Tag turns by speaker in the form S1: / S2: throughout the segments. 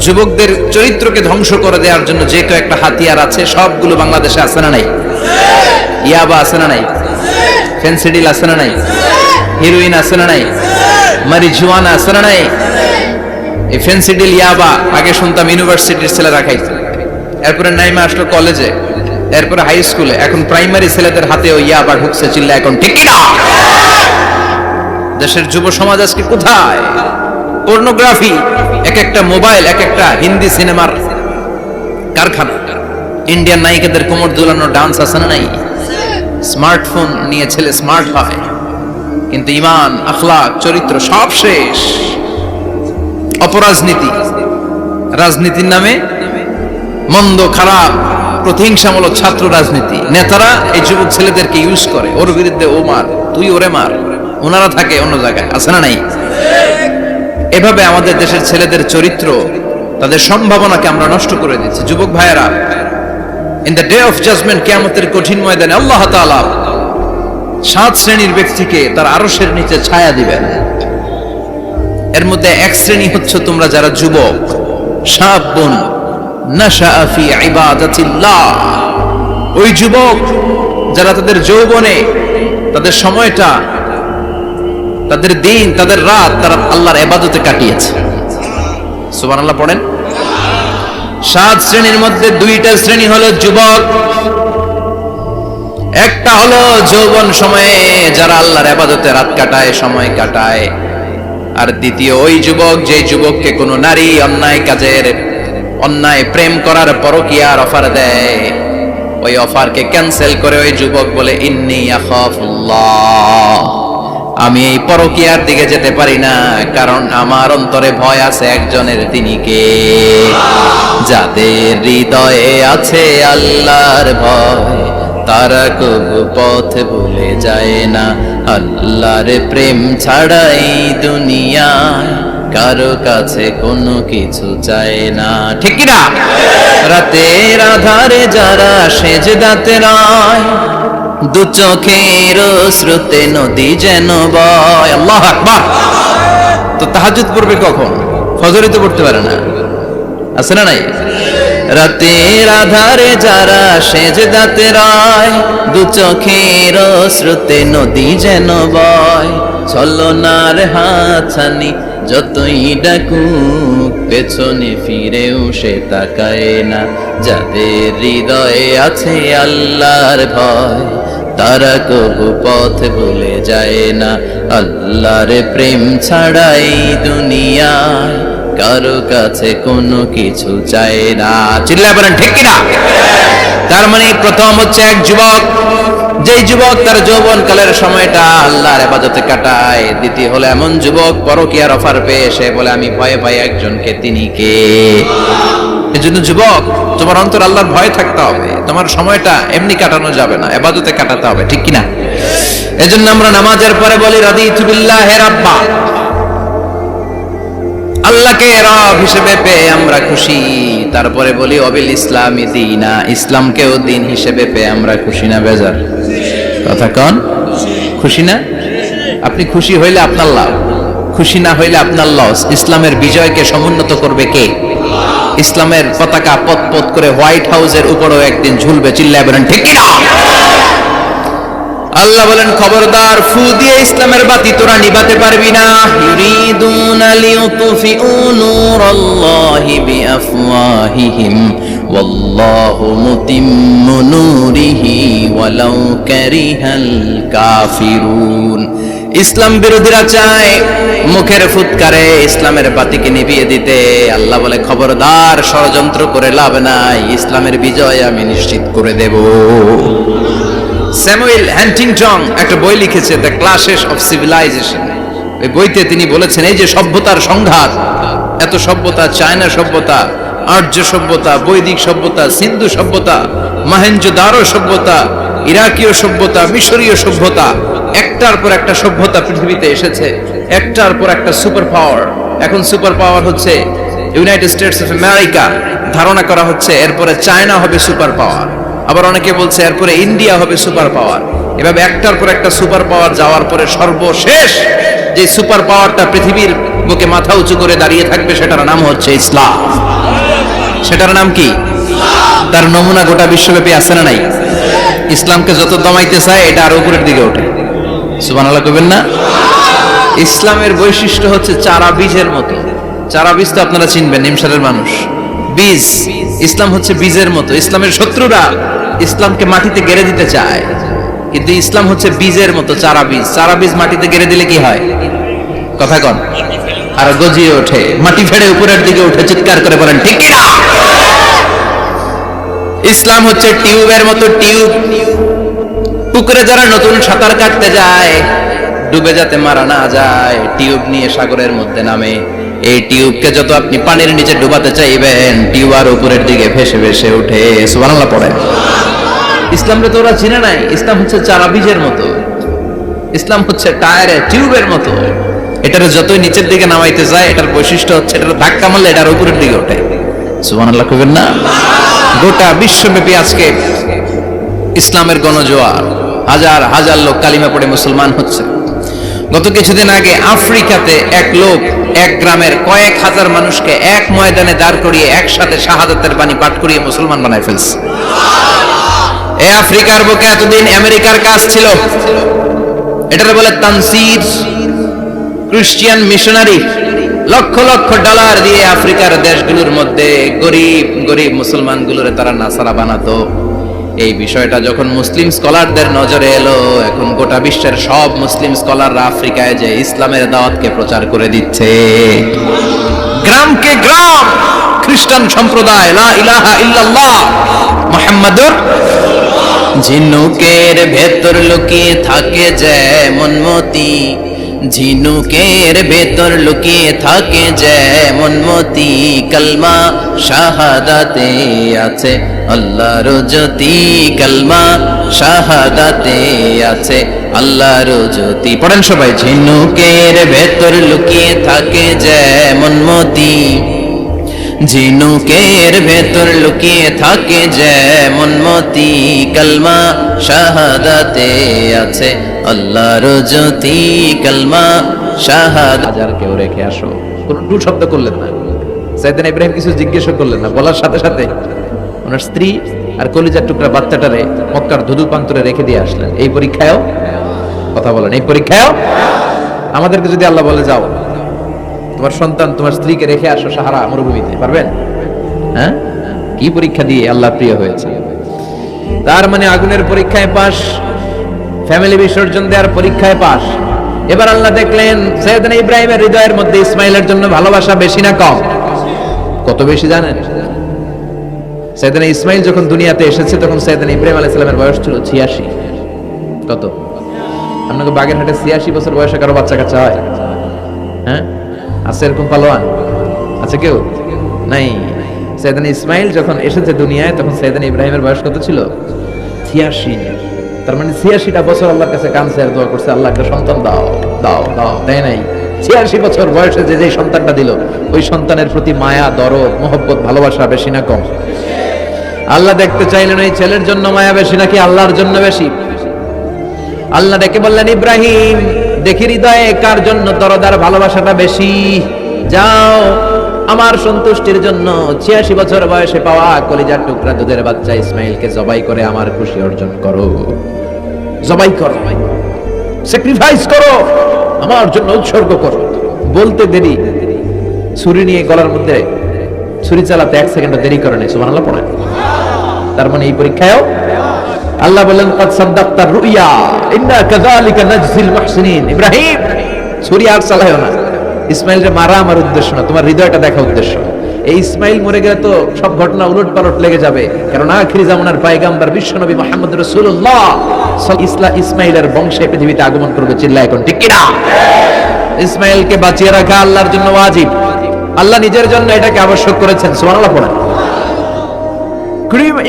S1: যুবকদের চরিত্রকে ধ্বংস করে দেওয়ার জন্য যে কয়েকটা হাতিয়ার আছে সবগুলো বাংলাদেশে আছে না নাই? ইয়াবা আছে না নাই? ফেন্সিডিল আছে না নাই? হিরোইন আছে না নাই? মারিজুয়ানা আছে না নাই? এই ফেন্সিডিল ইয়াবা আগে শুনতাম ইউনিভার্সিটির ছেলেরা খাইতো, এরপরে নাইমা আসলো কলেজে, এরপরে হাই স্কুলে, এখন প্রাইমারি ছেলেদের হাতেও ইয়াবা ঢুকছে। চিল্লা এখন ঠিক কি না? দেশের যুব সমাজ আজকে কোথায়? পর্নোগ্রাফি, এক একটা মোবাইল এক একটা হিন্দি সিনেমার কারখানা। ইন্ডিয়ান নায়িকাদের কোমর দুলানো ডান্স আছে না নাই? স্মার্টফোন নিয়ে ছেলে স্মার্ট হয়, কিন্তু ঈমান, আখলাক, চরিত্র সব শেষ। অপরাজনীতি, রাজনীতির নামে মন্দ খারাপ প্রতিহিংসামূলক ছাত্র রাজনীতি, নেতারা এই যুবক ছেলেদেরকে ইউজ করে, ওর বিরুদ্ধে ও মার, তুই ওরে মার, ওনারা থাকে অন্য জায়গায়, আছে না নাই? এভাবে আমাদের দেশের ছেলেদের চরিত্র, তাদের সম্ভাবনাকে আমরা নষ্ট করে দিচ্ছি। যুবক ভাইয়েরা, in the day of judgement, কিয়ামতের কঠিন ময়দানে আল্লাহ তাআলা 7 শ্রেণীর ব্যক্তিকে তার আরশের নিচে ছায়া দিবেন। এর মধ্যে এক শ্রেণী হচ্ছে তোমরা যারা যুবক, শাবুন নাশা ফি ইবাদাতিল্লাহ, ওই যুবক যারা তাদের যৌবনে তাদের সময়টা, তাদের দিন, তাদের রাত তারা আল্লাহর ইবাদতে কাটিয়েছে। সুবহানাল্লাহ পড়েন। 7 শ্রেণীর মধ্যে 2টা শ্রেণী হলো যুবক। একটা হলো যৌবন সময়ে যারা আল্লাহর ইবাদতে রাত কাটায়, সময় কাটায়। আর দ্বিতীয় ওই যুবক, যে যুবককে কোনো নারী অন্যায় কাজের, অন্যায় প্রেম করার পরকীয়ার অফার দেয়, ওই অফারকে ক্যান্সেল করে ওই যুবক বলে ইন্নী আখাফুল্লাহ, আমি এই পরকীয়ার দিকে যেতে পারি না, কারণ আমার অন্তরে ভয় আছে একজনের, তিনি কে? যাদের হৃদয়ে আছে আল্লাহর ভয়, তারা কবু পথ ভুলে যায় না। আল্লাহর প্রেম ছাড়াই দুনিয়ায় কারো কাছে কোনো কিছু চায় না, ঠিক কি না? রাতের আধারে যারা সেজদাতে রয়, দু চোখের স্রোতে নদী যেন বয়। আল্লাহু আকবার। তো তাহাজ্জুদ পড়বে কখন? ফজরই তো পড়তে পারে না, আছে না নাই? রাতের আধারে যারা সেজদাতে রয়, দু চোখের স্রোতে নদী যেন বয়। ছলনার হাতছানি যতই ডাকুক, পেছনে ফিরেও সে তাকায় না। যাদের হৃদয়ে আছে আল্লাহর ভয়, তারা কবু পথ ভুলে যায় না। আল্লাহর প্রেম ছাড়াই দুনিয়ায় কারো কাছে কোনো কিছু চায় না। চিল্লায় বলেন ঠিক কিনা? তার মানে প্রথম হচ্ছে এক যুবক, যেই যুবক তার যৌবন কালের সময়টা আল্লাহর ইবাদতে কাটায়। দ্বিতীয় হলো এমন যুবক পরকীয়ার অফার পেয়ে সে বলে আমি ভয়ে পাই একজনকে, তিনি কে? এজন্য যুবক, তোমার অন্তর আল্লাহর ভয় থাকতে হবে। তোমার সময়টা এমনি কাটানো যাবে না, ইবাদতে কাটাতে হবে, ঠিক কিনা? এজন্য আমরা নামাজের পরে বলি রাদিতু বিল্লাহি রাব্বা, আল্লাহকে রব হিসেবে পেয়ে আমরা খুশি। তারপরে বলি অবিল ইসলামি দীনা, ইসলামকেও দিন হিসেবে পেয়ে আমরা খুশি না বেজার? কথা কন, খুশি না? আপনি খুশি হইলে আপনার লাভ, খুশি না হইলে আপনার লস। ইসলামের বিজয়কে সমুন্নত করবে কে? ইসলামের পতাকা পথ পথ করে হোয়াইট হাউসের উপরেও একদিন ঝুলবে। চিল্লায় বলেন ঠিক কিনা? আল্লাহ বলেন খবরদার, ফু দিয়ে ইসলামের বাতি তোরা নিভাতে পারবি না। ইউরিদুনা লিউতফিউ নূরাল্লাহি বিআফওয়াহিহিম ওয়াল্লাহু মুতিম্মু নূরিহি ওয়ালাউ কারিহাল কাফিরুন। ইসলাম বিরোধীরা চায় মুখের ফুৎকারে ইসলামের বাতিকে নিভিয়ে দিতে। আল্লাহ বলে খবরদার, ষড়যন্ত্র করে লাভ নাই, ইসলামের বিজয় আমি নিশ্চিত করে দেব। স্যামুয়েল হ্যান্টিংটন একটা বই লিখেছে, দ্য ক্লাশেস অফ সিভিলাইজেশন। এই বইতে তিনি বলেছেন এই যে সভ্যতার সংঘাত, এত সভ্যতা, চায়না সভ্যতা, আর্য সভ্যতা, বৈদিক সভ্যতা, সিন্ধু সভ্যতা, মহেঞ্জোদারো সভ্যতা, ইরাকীয় সভ্যতা, মিশরীয় সভ্যতা, একটার পর একটা সভ্যতা পৃথিবীতে এসেছে, একটার পর একটা সুপার পাওয়ার। এখন সুপার পাওয়ার হচ্ছে ইউনাইটেড স্টেটস অফ আমেরিকা, ধারণা করা হচ্ছে এরপরে চায়না হবে সুপার পাওয়ার, আবার অনেকে বলছে এরপরে ইন্ডিয়া হবে সুপার পাওয়ার। এভাবে একটার পর একটা সুপার পাওয়ার যাওয়ার পরে সর্বশেষ যে সুপার পাওয়ারটা পৃথিবীর বুকে মাথা উঁচু করে দাঁড়িয়ে থাকবে, সেটার নাম হচ্ছে ইসলাম। সেটার নাম কি? তার নমুনা গোটা বিশ্বব্যাপী আছে না নাই? ইসলামকে যত দমাইতে চায় এটা আরো উপরের দিকে ওঠে। সুবহানাল্লাহ কইবেন না? ইসলামের বৈশিষ্ট্য হচ্ছে চারা বীজের মতো। চারা বীজ তো আপনারা চিনবেন, নিমসারের মানুষ। বীজ, ইসলাম হচ্ছে বীজের মতো। ইসলামের শত্রুরা ইসলামকে মাটিতে গেড়ে দিতে চায়, কিন্তু ইসলাম হচ্ছে বীজের মতো, চারা বীজ। চারা বীজ মাটিতে গেড়ে দিলে কি হয়? কথা কন। আর গজিয়ে ওঠে, মাটি ফেড়ে উপরের দিকে উঠে চিৎকার করে বলেন ঠিক কি না? ইসলাম হচ্ছে টিউবের মতো। টিউব, পুকুরে যারা নতুন সাঁতার কাটতে যায়, ডুবে যাতে মারা না যায়, টিউব নিয়ে সাগরের মধ্যে নামে। এই টিউবকে যত আপনি পানির নিচে ডুবাতে চাইবেন, টিউব আর উপরের দিকে ভেসে ভেসে উঠে। সুবহানাল্লাহ পড়েন। ইসলামকে তো ওরা চিনে নাই। ইসলাম হচ্ছে চারা বীজের মতো। ইসলাম হচ্ছে টায়ারে টিউবের মতো। এটার যতই নিচের দিকে নামাইতে যায়, এটার বৈশিষ্ট্য হচ্ছে এটার ধাক্কা মারলে এটার উপরের দিকে ওঠে। সুবহানাল্লাহ কইবেন না? গোটা বিশ্বব্যাপী আজকে ইসলামের গণজোয়ার, হাজার হাজার লোক কালিমা পড়ে মুসলমান হচ্ছে। গত কিছুদিন আগে আফ্রিকাতে এক লোক এক গ্রামের কয়েক হাজার মানুষকে এক ময়দানে দাঁড় করিয়ে একসাথে শাহাদাতের বাণী পাঠ করিয়ে মুসলমান বানায় ফেলছে। এই আফ্রিকার বুকে এতদিন আমেরিকার কাজ ছিল, এটারে বলে তানসীর, Christian missionary. Lakh lakh dollar দিয়ে আফ্রিকার দেশগুলোর মধ্যে গরিব গরিব মুসলমানগুলোরে তারা নাসারা বানাতো। এই বিষয়টা যখন মুসলিম স্কলারদের নজরে এলো, এখন গোটা বিশ্বের সব মুসলিম স্কলাররা আফ্রিকায় যে ইসলামের দাওয়াতকে প্রচার করে দিচ্ছে। গ্রামকে গ্রাম খ্রিস্টান সম্প্রদায় লা ইলাহা ইল্লাল্লাহ মুহাম্মাদুর। ঝিনুকের ভেতর লুকিয়ে থাকে যেমন মতি, ঝিনুকের ভেতর লুকিয়ে থাকে যেমন মতি, কলমা শাহাদাতে আছে আল্লাহর জ্যোতি, কলমা শাহাদাতে আছে আল্লাহর জ্যোতি। পড়েন সবাই। ঝিনুকের ভেতর লুকিয়ে থাকে যেমন মতি, ঝিনুকের ভেতর লুকিয়ে থাকে যেমন মতি, কলমা শাহাদাতে আছে আল্লাহর জ্যোতি, কলমা শাহাদাত। হাজার কেউ রেখে আসো, কোন টু শব্দ করলেন না। সাইয়েদনা ইব্রাহিম কিছু জিজ্ঞেস করলেন না, বলার সাথে সাথে ওনার স্ত্রী আর কলিজার টুকরা বাচ্চাটারে মক্কার ধুধু প্রান্তরে রেখে দিয়ে আসলেন। এই পরীক্ষায়ও, কথা বলেন, এই পরীক্ষায়ও আমাদেরকে যদি আল্লাহ বলে যাও তোমার সন্তান তোমার স্ত্রীকে রেখে আসো সাহারা মরুভূমিতে, পারবেন? হ্যাঁ, কি পরীক্ষা দিয়ে আল্লাহ প্রিয় হয়েছে। তার মানে আগুনের পরীক্ষায় পাস, ফ্যামিলি বিসর্জন দেওয়ার পরীক্ষায় পাস। এবার আল্লাহ দেখলেন সাইয়েদনা ইব্রাহিমের হৃদয়ের মধ্যে ইসমাইলের জন্য ভালোবাসা বেশি না কম? কত বেশি জানেন? সাইয়েদনা ইসমাইল যখন দুনিয়াতে এসেছে তখন সাইয়েদনা ইব্রাহিম আলাইহিস সালামের বয়স ছিল 86। কত? আপনাকে বাগেরহাটে 86 বছর বয়সে কারো বাচ্চা কাচ্চা হয়? হ্যাঁ, আছে এরকম পালোয়ান? আছে কেউ? নাই। সাইয়েদনা ইসমাইল যখন এসেছে দুনিয়ায় তখন সাইয়েদনা ইব্রাহিমের বয়স কত ছিল? 86। তার মানে 86টা বছর আল্লাহর কাছে কাঁদছে আর দোয়া করছে, আল্লাহ একটা সন্তান দাও দাও দাও, তাই নাই? 86 বছর বয়সে যে সন্তানটা দিল, ওই সন্তানের প্রতি মায়া, দরদ, মোহব্বত, ভালোবাসা বেশি না কম? আল্লাহ দেখতে চাইলেন এই ছেলের জন্য মায়া বেশি নাকি আল্লাহর জন্য বেশি? আল্লাহ ডেকে বললেন, ইব্রাহিম দেখি হৃদয়ে কার জন্য দরদ আর ভালোবাসাটা বেশি। যাও আমার সন্তুষ্টির জন্য 86 বছর বয়সে পাওয়া কলিজার টুকরা দুধের বাচ্চা ইসমাইলকে জবাই করে আমার খুশি অর্জন করো। জবাই করো, স্যাক্রিফাইস করো, আমার জন্য উৎসর্গ করো। বলতে দেরি, ছুরি নিয়ে গলার মধ্যে ছুরি চালাতে 1 সেকেন্ড দেরি করে নেই। সুবহানাল্লাহ পড়েন। তার মানে এই পরীক্ষায়ও আল্লাহ বলেন, কাদ সাদ্দাকতার রুইয়া ইন্না কাযালিকা নাজজিল মুহসিনিন। ইব্রাহিম ছুরি আর চালায়ও না। ইসমাইলকে মারা আমার উদ্দেশ্য না, তোমার হৃদয়টা দেখা উদ্দেশ্য। এই ইসমাইল মরে গেলে তো সব ঘটনা উলটপালট লেগে যাবে, কারণ আখিরি জামানার পয়গম্বর বিশ্বনবী মুহাম্মদ রাসূলুল্লাহ ইসমাইলের বংশে পৃথিবীতে আগমন করবে। চিল্লায় এখন ঠিক কি না? ইসমাইলকে বাঁচিয়ে রাখা আল্লাহর জন্য ওয়াজিব, আল্লাহ নিজের জন্য এটাকে আবশ্যক করেছেন। সুবহানাল্লাহ পড়েন।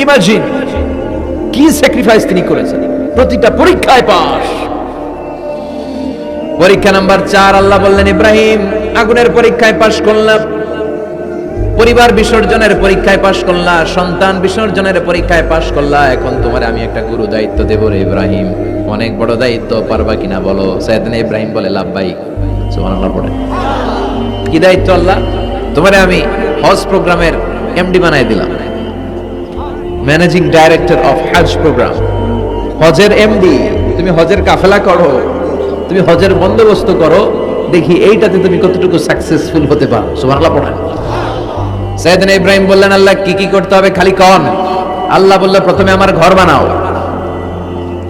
S1: ইমাজিন কি স্যাক্রিফাইস তিনি করেছেন। প্রতিটা পরীক্ষায় পাস। পরীক্ষা নাম্বার 4 আল্লাহ বললেন, ইব্রাহিম আগুনের পরীক্ষায় পাস করলাম, পরিবার বিসর্জনের পরীক্ষায় পাস করলা, সন্তান বিসর্জনের পরীক্ষায় পাস করলা, এখন তোমার আমি একটা গুরু দায়িত্ব দেব রে ইব্রাহিম। অনেক বড় দায়িত্ব, পারবা কিনা বলো? সাইয়েদনা ইব্রাহিম বলে লাব্বাইক। সুবহানাল্লাহ পড়ে।
S2: কি দায়িত্ব আল্লাহ? তোমারে আমি হজ প্রোগ্রামের এমডি বানাই দিলাম, ম্যানেজিং ডাইরেক্টর অফ হজ প্রোগ্রাম, হজের এমডি। তুমি হজের কাফেলা করো, তুমি হজের বন্দোবস্ত করো, দেখি এইটাতে তুমি কতটুকু সাকসেসফুল হতে পারো। সুবহানাল্লাহ পড়েন। সাইয়েদনা ইব্রাহিম বললেন, আল্লাহ কি কি করতে হবে খালি কন। আল্লাহ বললেন, প্রথমে আমার ঘর বানাও,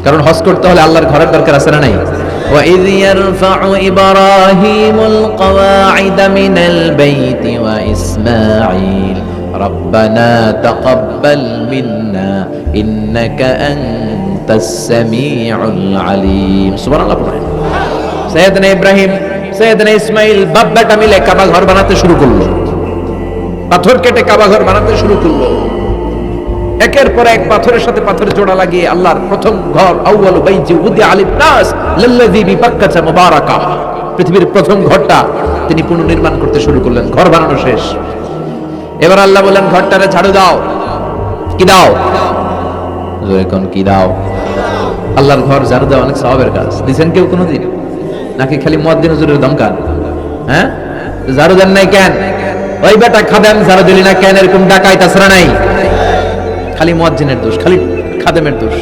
S2: কারণ হজ করতে হলে আল্লাহর ঘরের দরকার আছে না নাই?
S1: وَإِذْ يَرْفَعُ إِبْرَاهِيمُ الْقَوَاعِدَ مِنَ الْبَيْتِ وَإِسْمَاعِيلُ رَبَّنَا تَقَبَّلْ مِنَّا إِنَّكَ أَنْتَ السَّمِيعُ الْعَلِيمُ।
S2: সুবহানাল্লাহ পড়েন। সাইয়েদনা ইব্রাহিম, সাইয়েদনা ইসমাইল বাপ বেটা মিলে কাবা ঘর বানাতে শুরু করলো, পাথর কেটে কাবা ঘর বানাতে শুরু করলো। একের পর এক পাথরের সাথে পাথর জোড়া লাগিয়ে আল্লাহর প্রথম ঘর, আউয়ালু বাইতি উদিআ লিন-নাস লাল্লাযী বিবাক্কাতা মুবারাকা, পৃথিবীর প্রথম ঘরটা তিনি পুনর্নির্মাণ করতে শুরু করলেন। ঘর বানানো শেষ, এবার আল্লাহ বললেন ঘরটারে ঝাড়ু দাও। কি দাও? জোরে কোন কি দাও? আল্লাহর ঘর ঝাড়ু দেওয়া অনেক সওয়াবের কাজ। দিবেন কেউ কোনোদিন? নাকি খালি মুয়াজ্জিন হুজুরের দমকান? হ্যাঁ, ঝাড়ু দেন নাই কেন? ওই বেটা খাদেম ঝাড়ু দিলি না কেন? এরকম ডাকাইত আসরা নাই? খালি মুয়াজ্জিনের দোষ, খালি খাদেমের দোষ।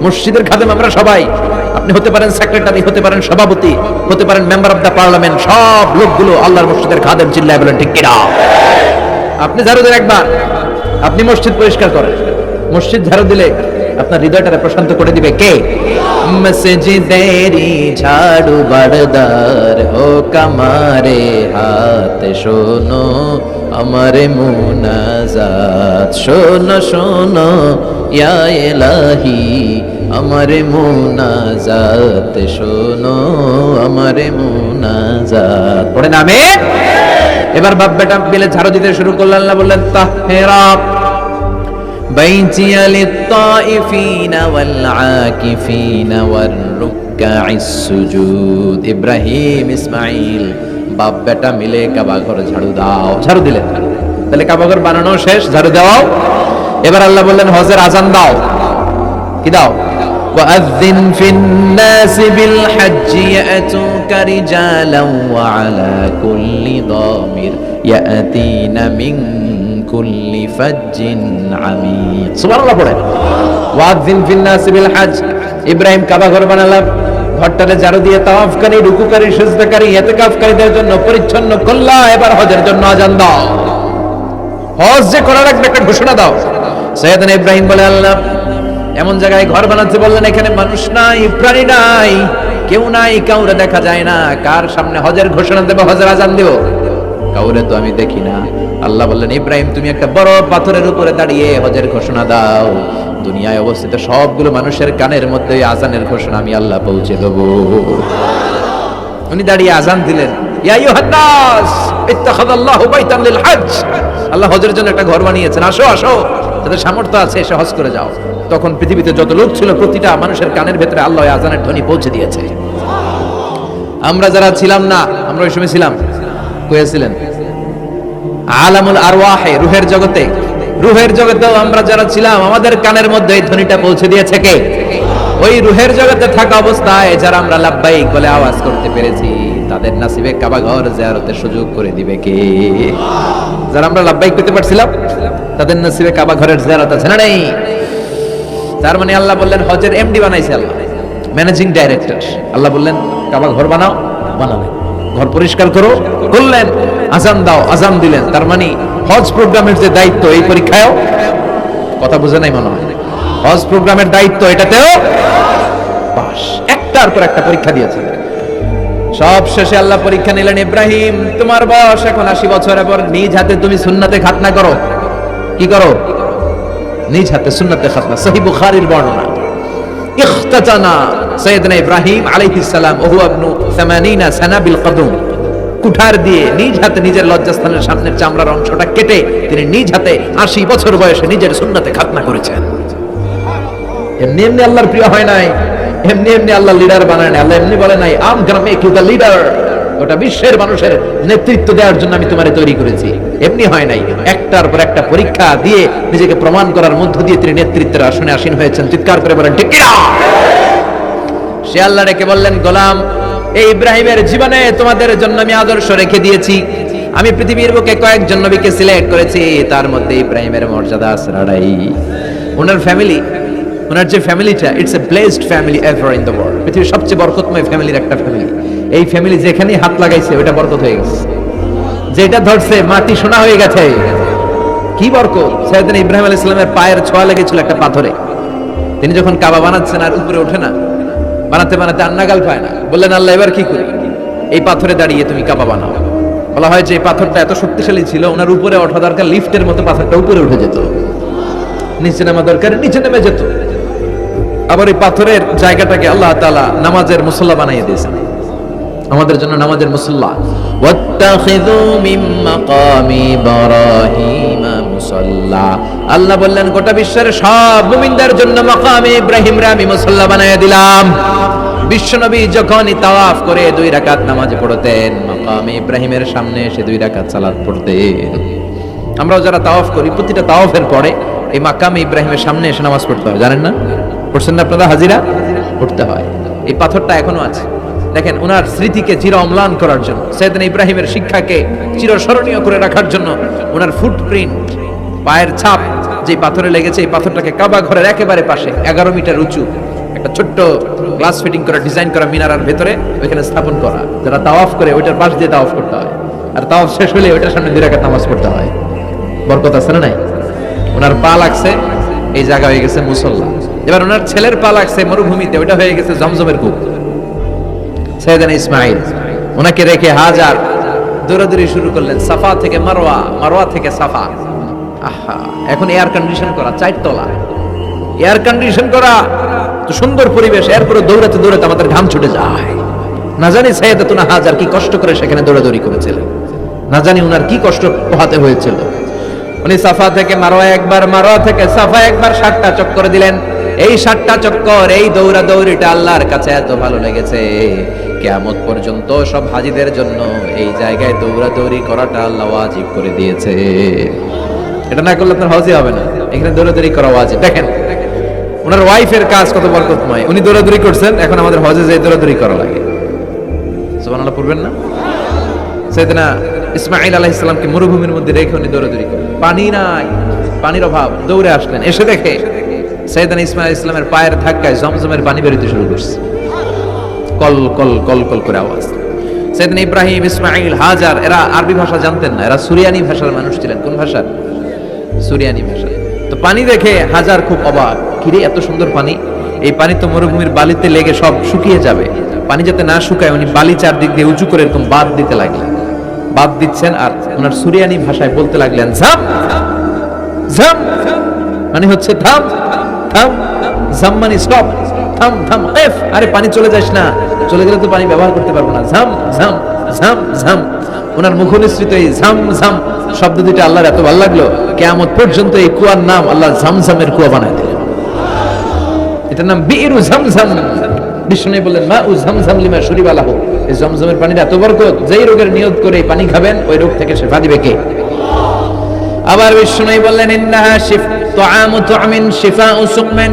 S2: মসজিদের খাদেম আমরা সবাই। আপনি হতে পারেন সেক্রেটারি, হতে পারেন সভাপতি, হতে পারেন মেম্বার অফ দা পার্লামেন্ট, সব লোকগুলো আল্লাহর মসজিদের খাদেম। চিল্লায় বলেন ঠিক কিনা? আপনি ঝাড়ু দেন একবার, আপনি মসজিদ পরিষ্কার করেন। মসজিদ ঝাড়ু দিলে আপনার হৃদয়টারে প্রশান্ত করে দিবে কে?
S1: মসজিদেরি ঝাড়ু বারদার হোক আমারে হাত, শোনো আমারে মুনাজাত, শোনো শোনো ইয়া ইলাহি আমারে মুনাজাত, শোনো আমারে মুনাজাত।
S2: পড়েন আমিন। এবার বাপ বেটা মিলে ঝাড়ু দিতে শুরু করলেন। আল্লাহ বললেন তাহরা
S1: بيتي للطائفين والعاكفين والركع السجود। ইব্রাহিম ইসমাইল বাপ বেটা মিলে কাবা ঘর ঝাড়ু দাও। ঝাড়ু দিলেন।
S2: তাহলে কাবা ঘর বানানো শেষ, ঝাড়ু দাও। এবার আল্লাহ বললেন হজের আজান দাও। কি দাও?
S1: وأذن في الناس بالحج يأتوك رجالا وعلى كل ضامر يأتين من كل فج عميق।
S2: সুবহানাল্লাহ পড়েন। ওয়াযিন ফিন নাস বিল হজ। ইব্রাহিম কাবা ঘর বানালাম, ঘরটারে ঝাড়ু দিয়ে তাওয়াফকারী, রুকুকারী, সিজদাকারী, ইতিকাফকারীদের জন্য পরিচ্ছন্ন করলা। এবার হজের জন্য আজান দাও। হজ যে করা রাখবে একটা ঘোষণা দাও। সাইয়েদনা ইব্রাহিম বলে, আল্লাহ এমন জায়গায় ঘর বানাতে বললেন এখানে মানুষ নাই, প্রাণী নাই, কেউ নাই, কাউরে দেখা যায় না। কার সামনে হজের ঘোষণা দেব, হজের আজান দেব? কাউরে তো আমি দেখি না। আল্লাহ বললেন ইব্রাহিম তুমি একটা বড় পাথরের উপরে দাঁড়িয়ে হজের ঘোষণা দাও। দুনিয়ায় অবস্থিত সবগুলো মানুষের কানের মধ্যে আজানের ঘোষণা আমি আল্লাহ পৌঁছে দেব। উনি দাঁড়িয়ে আজান দিলেন, ইয়া আইয়ুহান নাস ইত্তাখাযাল্লাহু বাইতান লিল হজ। আল্লাহ হজের জন্য একটা ঘর বানিয়েছেন, আসো আসো, যাদের সামর্থ্য আছে এসে হজ করে যাও। তখন পৃথিবীতে যত লোক ছিল প্রতিটা মানুষের কানের ভেতরে আল্লাহ আজানের ধ্বনি পৌঁছে দিয়েছে। আমরা যারা ছিলাম না, আমরা ওই সময় ছিলাম, কয়েছিলেন আলামুল আরওয়াহে, রুহের জগতে, রুহের জগতেও আমরা যারা ছিলাম আমাদের কানের মধ্যে এই ধ্বনিটা পৌঁছে দিয়েছে কে? ওই রুহের জগতে থাকা অবস্থায় যারা আমরা লাব্বাইক বলে আওয়াজ করতে পেরেছি তাদের নসিবে কাবা ঘর জিয়ারতের সুযোগ করে দিবে কে? যারা আমরা লাব্বাইক করতে পারছিলাম তাদের নসিবে কাবা ঘরের জিয়ারত আছে না নেই? তার মানে আল্লাহ বললেন হজের এমডি বানাইছে আল্লাহ, ম্যানেজিং ডাইরেক্টর। আল্লাহ বললেন কাবা ঘর বানাও, বানালেন। ঘর পরিষ্কার করো, করলেন। আজান দাও, আজান দিলেন। তার মানে হজ প্রোগ্রামের যে দায়িত্ব এই পরীক্ষায়ও, কথা বুঝে নাই মনে হয়, হজ প্রোগ্রামের দায়িত্ব এটাতেও পাস। একটার পর একটা পরীক্ষা দিয়েছে। সব শেষে আল্লাহ পরীক্ষা নিলেন, ইব্রাহিম তোমার বয়স এখন 80 বছর, এবার নিজ হাতে তুমি সুন্নাতে খাতনা করো। কি করো? নিজ হাতে সুন্নাতে খাতনা। সহিহ বুখারীর বর্ণনা। ইখতাতানা সাইয়েদনা ইব্রাহিম আলাইহিস সালাম ওহু ইবনু 80 সানা বিল কদম, কুঠার দিয়ে নিজ হাতে নিজের লজ্জাস্থানের সামনের চামড়ার অংশটা কেটে তিনি নিজ হাতে 80 বছর বয়সে নিজের সুন্নাতে খাতনা করেছেন। এমনি এমনি আল্লাহর প্রিয় হয় নাই, এমনি এমনি আল্লাহ লিডার বানায় নাই। আল্লাহ এমনি বলে নাই I'm gonna make you the leader, গোটা বিশ্বের মানুষের নেতৃত্ব দেওয়ার জন্য আমি তোমারে তৈরি করেছি। এমনি হয় নাই, একটার পর একটা পরীক্ষা দিয়ে নিজেকে প্রমাণ করার মধ্য দিয়ে তিনি নেতৃত্বের আসনে আসীন হয়েছেন। চিৎকার করে বলেন ঠিক কিনা? সে আল্লাহ রেখে বললেন, গোলাম এই ইব্রাহিমের জীবনে তোমাদের জন্য আমি আদর্শ রেখে দিয়েছি। আমি পৃথিবীর বুকে কয়েকজন নবীকে সিলেক্ট করেছি, তার মধ্যে ইব্রাহিমের মর্যাদা আসরাড়াই। ওনার ফ্যামিলি, ওনার যে ফ্যামিলিটা, it's a blessed family ever in the world. পৃথিবীর সবচেয়ে বরকতময় ফ্যামিলির একটা ফ্যামিলি। এই ফ্যামিলি যেখানেই হাত লাগাইছে ওটা বরকত হয়ে গেছে, যেটা ধরছে মাটি সোনা হয়ে গেছে। কি বরকত! সাইয়েদনা ইব্রাহিম আলাইহিস সালামের পায়ের ছোঁয়া লেগেছিল একটা পাথরে। তিনি যখন কাবা বানাচ্ছেন আর উপরে ওঠে না, বানাতে বানাতে আন্নাগাল পায় না, বললেন আল্লাহ এবার কি করি? এই পাথরে দাঁড়িয়ে তুমি কাবা বানাও। বলা হয় যে এই পাথরটা এত শক্তিশালী ছিল, ওনার উপরে ওঠা দরকার, লিফটের মতো পাথরটা উপরে উঠে যেত, নিচে নামা দরকার নিচে নেমে যেত। আবার এই পাথরের জায়গাটাকে আল্লাহ তাআলা নামাজের মুসল্লা বানিয়ে দিয়েছেন, আমাদের জন্য নামাজের মুসল্লা। ওয়াত্তাখিযু মিন মাকামি ইব্রাহিম মুসাল্লা। আল্লাহ বললেন গোটা বিশ্বের সব মুমিনদের জন্য মাকামে ইব্রাহিমরে আমি মুসল্লা বানিয়ে দিলাম। বিশ্বনবী যখনই তাওয়াফ করে 2 রাকাত নামাজ পড়তেন, মাকামে ইব্রাহিমের সামনে এসে 2 রাকাত সালাত পড়তেন। আমরাও যারা তাওয়াফ করি, প্রতিটা তাওয়াফের পরে এই মাকামে ইব্রাহিমের সামনে এসে নামাজ পড়তে হয়, জানেন না? পড়ছেন না আপনারা? হাজিরা পড়তে হয়। এই পাথরটা এখনো আছে। দেখেন, ওনার স্মৃতিকে চির অম্লান করার জন্য, সাইয়েদনা ইব্রাহিমের শিক্ষাকে চিরস্মরণীয় করে রাখার জন্য ওনার ফুটপ্রিন্ট, পায়ের ছাপ যে পাথরে লেগেছে, এই পাথরটাকে কাবা ঘরের একেবারে পাশে 11 মিটার উঁচু একটা ছোট্ট গ্লাস ফিটিং করা, ডিজাইন করা মিনারার ভেতরে ওইখানে স্থাপন করা। যারা তাওয়াফ করে ওইটার পাশ দিয়ে তাওয়াফ করতে হয়, আর তাওয়াফ শেষ হলে ওইটার সামনে 2 রাকাত নামাজ পড়তে হয়। বরকত আছে না নাই? ওনার পা লাগছে, এই জায়গা হয়ে গেছে মুসল্লা। এবার ওনার ছেলের পা লাগছে মরুভূমিতে, ওইটা হয়ে গেছে জমজমের কূপ। সাইয়েদনা ইসমাঈল ওনাকে রেখে হাজার দৌড়াদৌড়ি শুরু করলেন, সাফা থেকে মারওয়া, মারওয়া থেকে সাফা। আহা, এখন এয়ার কন্ডিশন করা, 4 তলা এয়ার কন্ডিশন করা, তো সুন্দর পরিবেশ, এরপরে দৌড়াতে দৌড়াতে আমাদের ঘাম ছুটে যায়। না জানি সাইয়েদাতুনা হাজার কি কষ্ট করে সেখানে দৌড়াদৌড়ি করেছিলেন, না জানি উনার কি কষ্ট পোহাতে হয়েছিল। উনি সাফা থেকে মারওয়া একবার, মারওয়া থেকে সাফা একবার 7টা চক্কর দিলেন। এই 7টা চক্কর, এই দৌড়াদৌড়িটা আল্লাহর কাছে এত ভালো লেগেছে, কিয়ামত পর্যন্ত সব হাজীদের জন্য এই জায়গায় দৌড়াদৌড়ি করাটা আল্লাহ ওয়াজিব করে দিয়েছে। এটা না করলে আপনার হজই হবে না, এখানে দৌড়াদৌড়ি করা ওয়াজিব। দেখেন ওনার ওয়াইফের কাজ কত বরকতময়, উনি দৌড়াদৌড়ি করছেন, এখন আমাদের হজে যে দৌড়াদৌড়ি করা লাগে। সুবহানাল্লাহ পড়বেন না? সাইয়েদনা ইসমাঈল আলাইহিস সালামকে মরুভূমির মধ্যে রেখে উনি দৌড়াদৌড়ি করেন, পানি নাই, পানির অভাব, দৌড়ে আসলেন, এসে দেখে সাইয়েদনা ইসমাঈল আলাইহিস সালামের পায়ের ধাক্কায় জমজমের পানি বেরোতে শুরু করছে, কল কল কল কল করে আওয়াজ। সাইয়েদনা ইব্রাহিম, ইসমাঈল, হাজার এরা আরবি ভাষা জানতেন না, এরা সুরিয়ানি ভাষার মানুষ ছিলেন। কোন ভাষা? সুরিয়ানি ভাষা। তো পানি দেখে হাজার খুব অবাক, কিরে এত সুন্দর পানি, এই পানি তো মরুভূমির বালিতে লেগে সব শুকিয়ে যাবে। পানি যাতে না শুকায় উনি বালি চারদিক দিয়ে উঁচু করে এরকম বাঁধ দিতে লাগলেন, বাঁধ দিচ্ছেন আর ওনার সুরিয়ানি ভাষায় বলতে লাগলেন ঝাম ঝাম, মানে হচ্ছে থাম থাম, ঝাম মানে স্টপ, থাম থাম কেফ, আরে পানি চলে যাস না, চলে গেলে তো পানি ব্যবহার করতে পারবো না, ঝাম ঝাম ঝাম ঝাম। ওনার মুখনিসৃত এই ঝাম ঝাম শব্দ দুইটা আল্লাহর এত ভালো লাগলো, কিয়ামত পর্যন্ত এই কুয়ার নাম আল্লাহ ঝামঝামের কুয়া বানায় দিলেন। এটার নাম বিইরু ঝামঝাম। বিষ্ণু বললেন মা উ ঝামঝাম লিমা শুরিবা লাহু, এই জমজমের পানির এত বরকত, যেই রোগের নিয়ত করে এই পানি খাবেন ওই রোগ থেকে শেফা দিবে কে? আবার বিষ্ণু বললেন ইন্নাহা তুআমু তুআমিন শিফাউ সুকমিন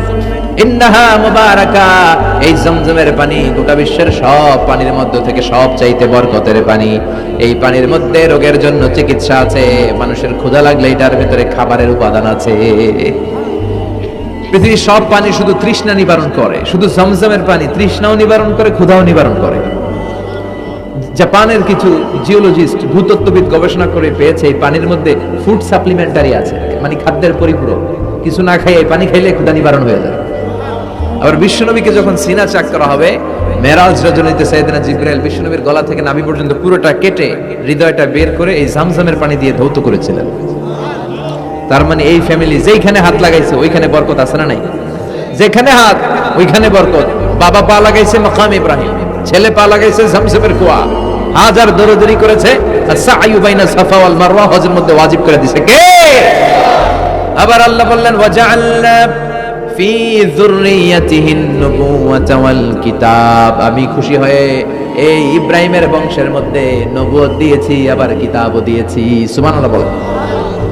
S2: ইন্নাহা মুবারাকা, এই জমজমের পানি গোটা বিশ্বের সব পানির মধ্য থেকে সব চাইতে বরকতের পানি। এই পানির মধ্যে রোগের জন্য চিকিৎসা আছে, মানুষের ক্ষুধা লাগলে এটার ভিতরে খাবারের উপাদান আছে। পৃথিবীর সব পানি শুধু তৃষ্ণা নিবারণ করে, শুধু জমজমের পানি তৃষ্ণাও নিবারণ করে, ক্ষুধাও নিবারণ করে। জাপানের কিছু জিওলজিস্ট, ভূতত্ত্ববিদ গবেষণা করে পেয়েছে এই পানির মধ্যে ফুড সাপ্লিমেন্টারি আছে, মানে খাদ্যের পরিপূরক। কিছু না খাই এই পানি খাইলে ক্ষুধা নিবারণ হয়ে যায়। আবার বিশ্বনবীকে যখন সিনা চাক করা হবে, মেরাজ রজনীতে সাইয়েদনা জিবরাইল বিশ্বনবীর গলা থেকে নাভি পর্যন্ত পুরোটা কেটে হৃদয়টা বের করে এই জামজামের পানি দিয়ে ধৌত করেছিলেন। তার মানে এই ফ্যামিলি যেইখানে হাত লাগাইছে ওইখানে বরকত আছে না নাই? যেখানে হাত ওইখানে বরকত। বাবা পা লাগাইছে মাকাম ইব্রাহিম, ছেলে পা লাগাইছে জমজমের কুয়া, হাজার দৌড়াদৌড়ি করেছে, আর সাআয়ু বাইনা সাফা ওয়াল মারওয়া হজের মধ্যে ওয়াজিব করে দিয়েছে কে? আবার আল্লাহ বললেন ওয়াজআলনা ফি যুররিয়াতিহিন নুবুওয়াতা ওয়াল কিতাব, আমি খুশি হয়ে এই ইব্রাহিমের বংশের মধ্যে নবুয়ত দিয়েছি, আবার কিতাবও দিয়েছি। সুবহানাল্লাহ বলেন।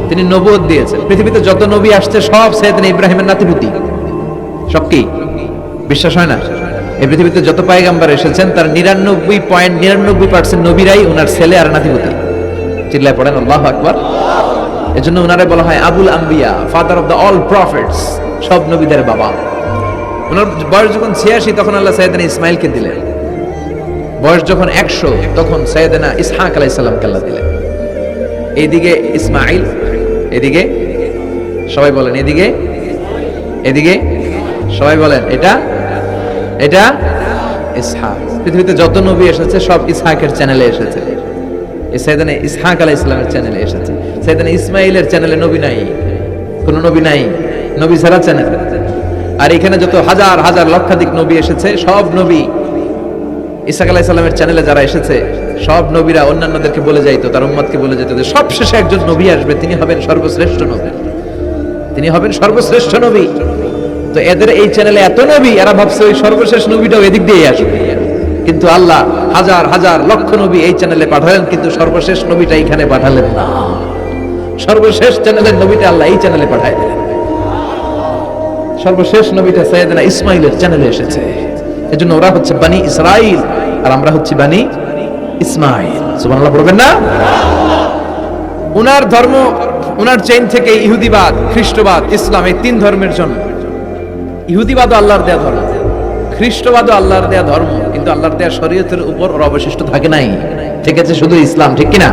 S2: তিনি নবুয়ত দিয়েছেন। পৃথিবীতে যত নবী আসছে সব সাইয়েদনা ইব্রাহিমের নাতিপুতি। সব কি বিশ্বাস হয় না? এই পৃথিবীতে যত পয়গম্বর এসেছেন তার 99.99% নবীরাই ওনার ছেলে আর নাতিপুতি। চিল্লায় পড়েন আল্লাহু আকবার। এজন্য ওনারে বলা হয় আবুল আম্বিয়া, father of the all prophets, সব নবীদের বাবা। ওনার বয়স যখন 86 তখন আল্লাহ সাইয়েদনা ইসমাইলকে দিলেন। বয়স যখন 100 তখন সাইয়েদনা ইসহাক আলাইহিস সালামকে আল্লাহ দিলেন। এইদিকে ইসমাইল, এদিকে সবাই বলেন এদিকে, এদিকে সবাই বলেন এটা এটা ইসহাক। পৃথিবীতে যত নবী এসেছে সব ইসহাকের চ্যানেলে এসেছে। এই সাইয়েদনা ইসহাক আলাইহিস সালামের চ্যানেলে এসেছে। সাইয়েদনা ইসমাইলের চ্যানেলে নবী নাই, কোন নবী নাই, নবী ছাড়া চ্যানেল। আর এখানে যত হাজার হাজার লক্ষাধিক নবী এসেছে সব নবী ইসহাক আলাইহিস সালামের চ্যানেলে যারা এসেছে সব নবীরা অন্যান্যদেরকে বলে যাইতো, তার উম্মতকে বলে যেত যে সবশেষে একজন নবী আসবে, তিনি হবেন সর্বশ্রেষ্ঠ নবী, তিনি হবেন সর্বশ্রেষ্ঠ নবী। তো এদের এই চ্যানেলে এত নবী, এরা ভাবছে ওই সর্বশেষ নবীটাও এদিক দিয়ে আসবে। কিন্তু আল্লাহ হাজার হাজার লক্ষ নবী এই চ্যানেলে পাঠালেন, কিন্তু সর্বশেষ নবীটা এখানে পাঠালেন না। সর্বশেষ চ্যানেলের নবীটা আল্লাহ এই চ্যানেলে পাঠায় দিলেন। সর্বশেষ নবীটা সাইয়েদনা ইসমাইলের চ্যানেলে এসেছে। এজন্য ওরা হচ্ছে বানি ইসরাইল আর আমরা হচ্ছি বানি ইসমাইল। সুবহানাল্লাহ পড়বেন না? উনার ধর্ম, উনার চেইন থেকে ইহুদিবাদ, খ্রিস্টবাদ, ইসলাম, এই তিন ধর্মের জন্য। ইহুদিবাদও আল্লাহর দেয়া ধর্ম, খ্রিস্টবাদও আল্লাহর দেয়া ধর্ম, কিন্তু আল্লাহর দেয়া শরীয়তের উপর ওর অবশিষ্ট থাকে নাই, ঠিক আছে শুধু ইসলাম, ঠিক কিনা?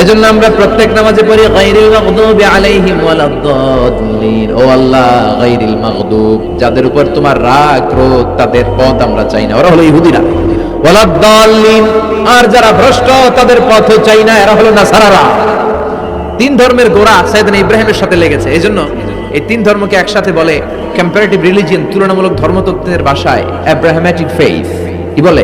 S2: এজন্য আমরা প্রত্যেক নামাজে পড়ি গায়রিল মাগদুবি আলাইহিম ওয়ালাদ-দাল্লিন। ও আল্লাহ, গায়রিল মাগদুব, যাদের উপর তোমার রাগ ক্রোধ, তাদের পথ আমরা চাই না, ওরা হলো ইহুদিরা। ওয়ালাদ-দাল্লিন, আর যারা ভ্রষ্ট তাদের পথও চাই না, এরা হলো নাসারারা। তিন ধর্মের গোড়া সাইয়েদনা ইব্রাহিমের সাথে লেগেছে। এজন্য এই তিন ধর্মকে একসাথে বলে কম্পারেটিভ রিলিজিয়ন, তুলনামূলক ধর্মতত্ত্বের ভাষায় অ্যাব্রাহামেটিক ফেইথ। কি বলে?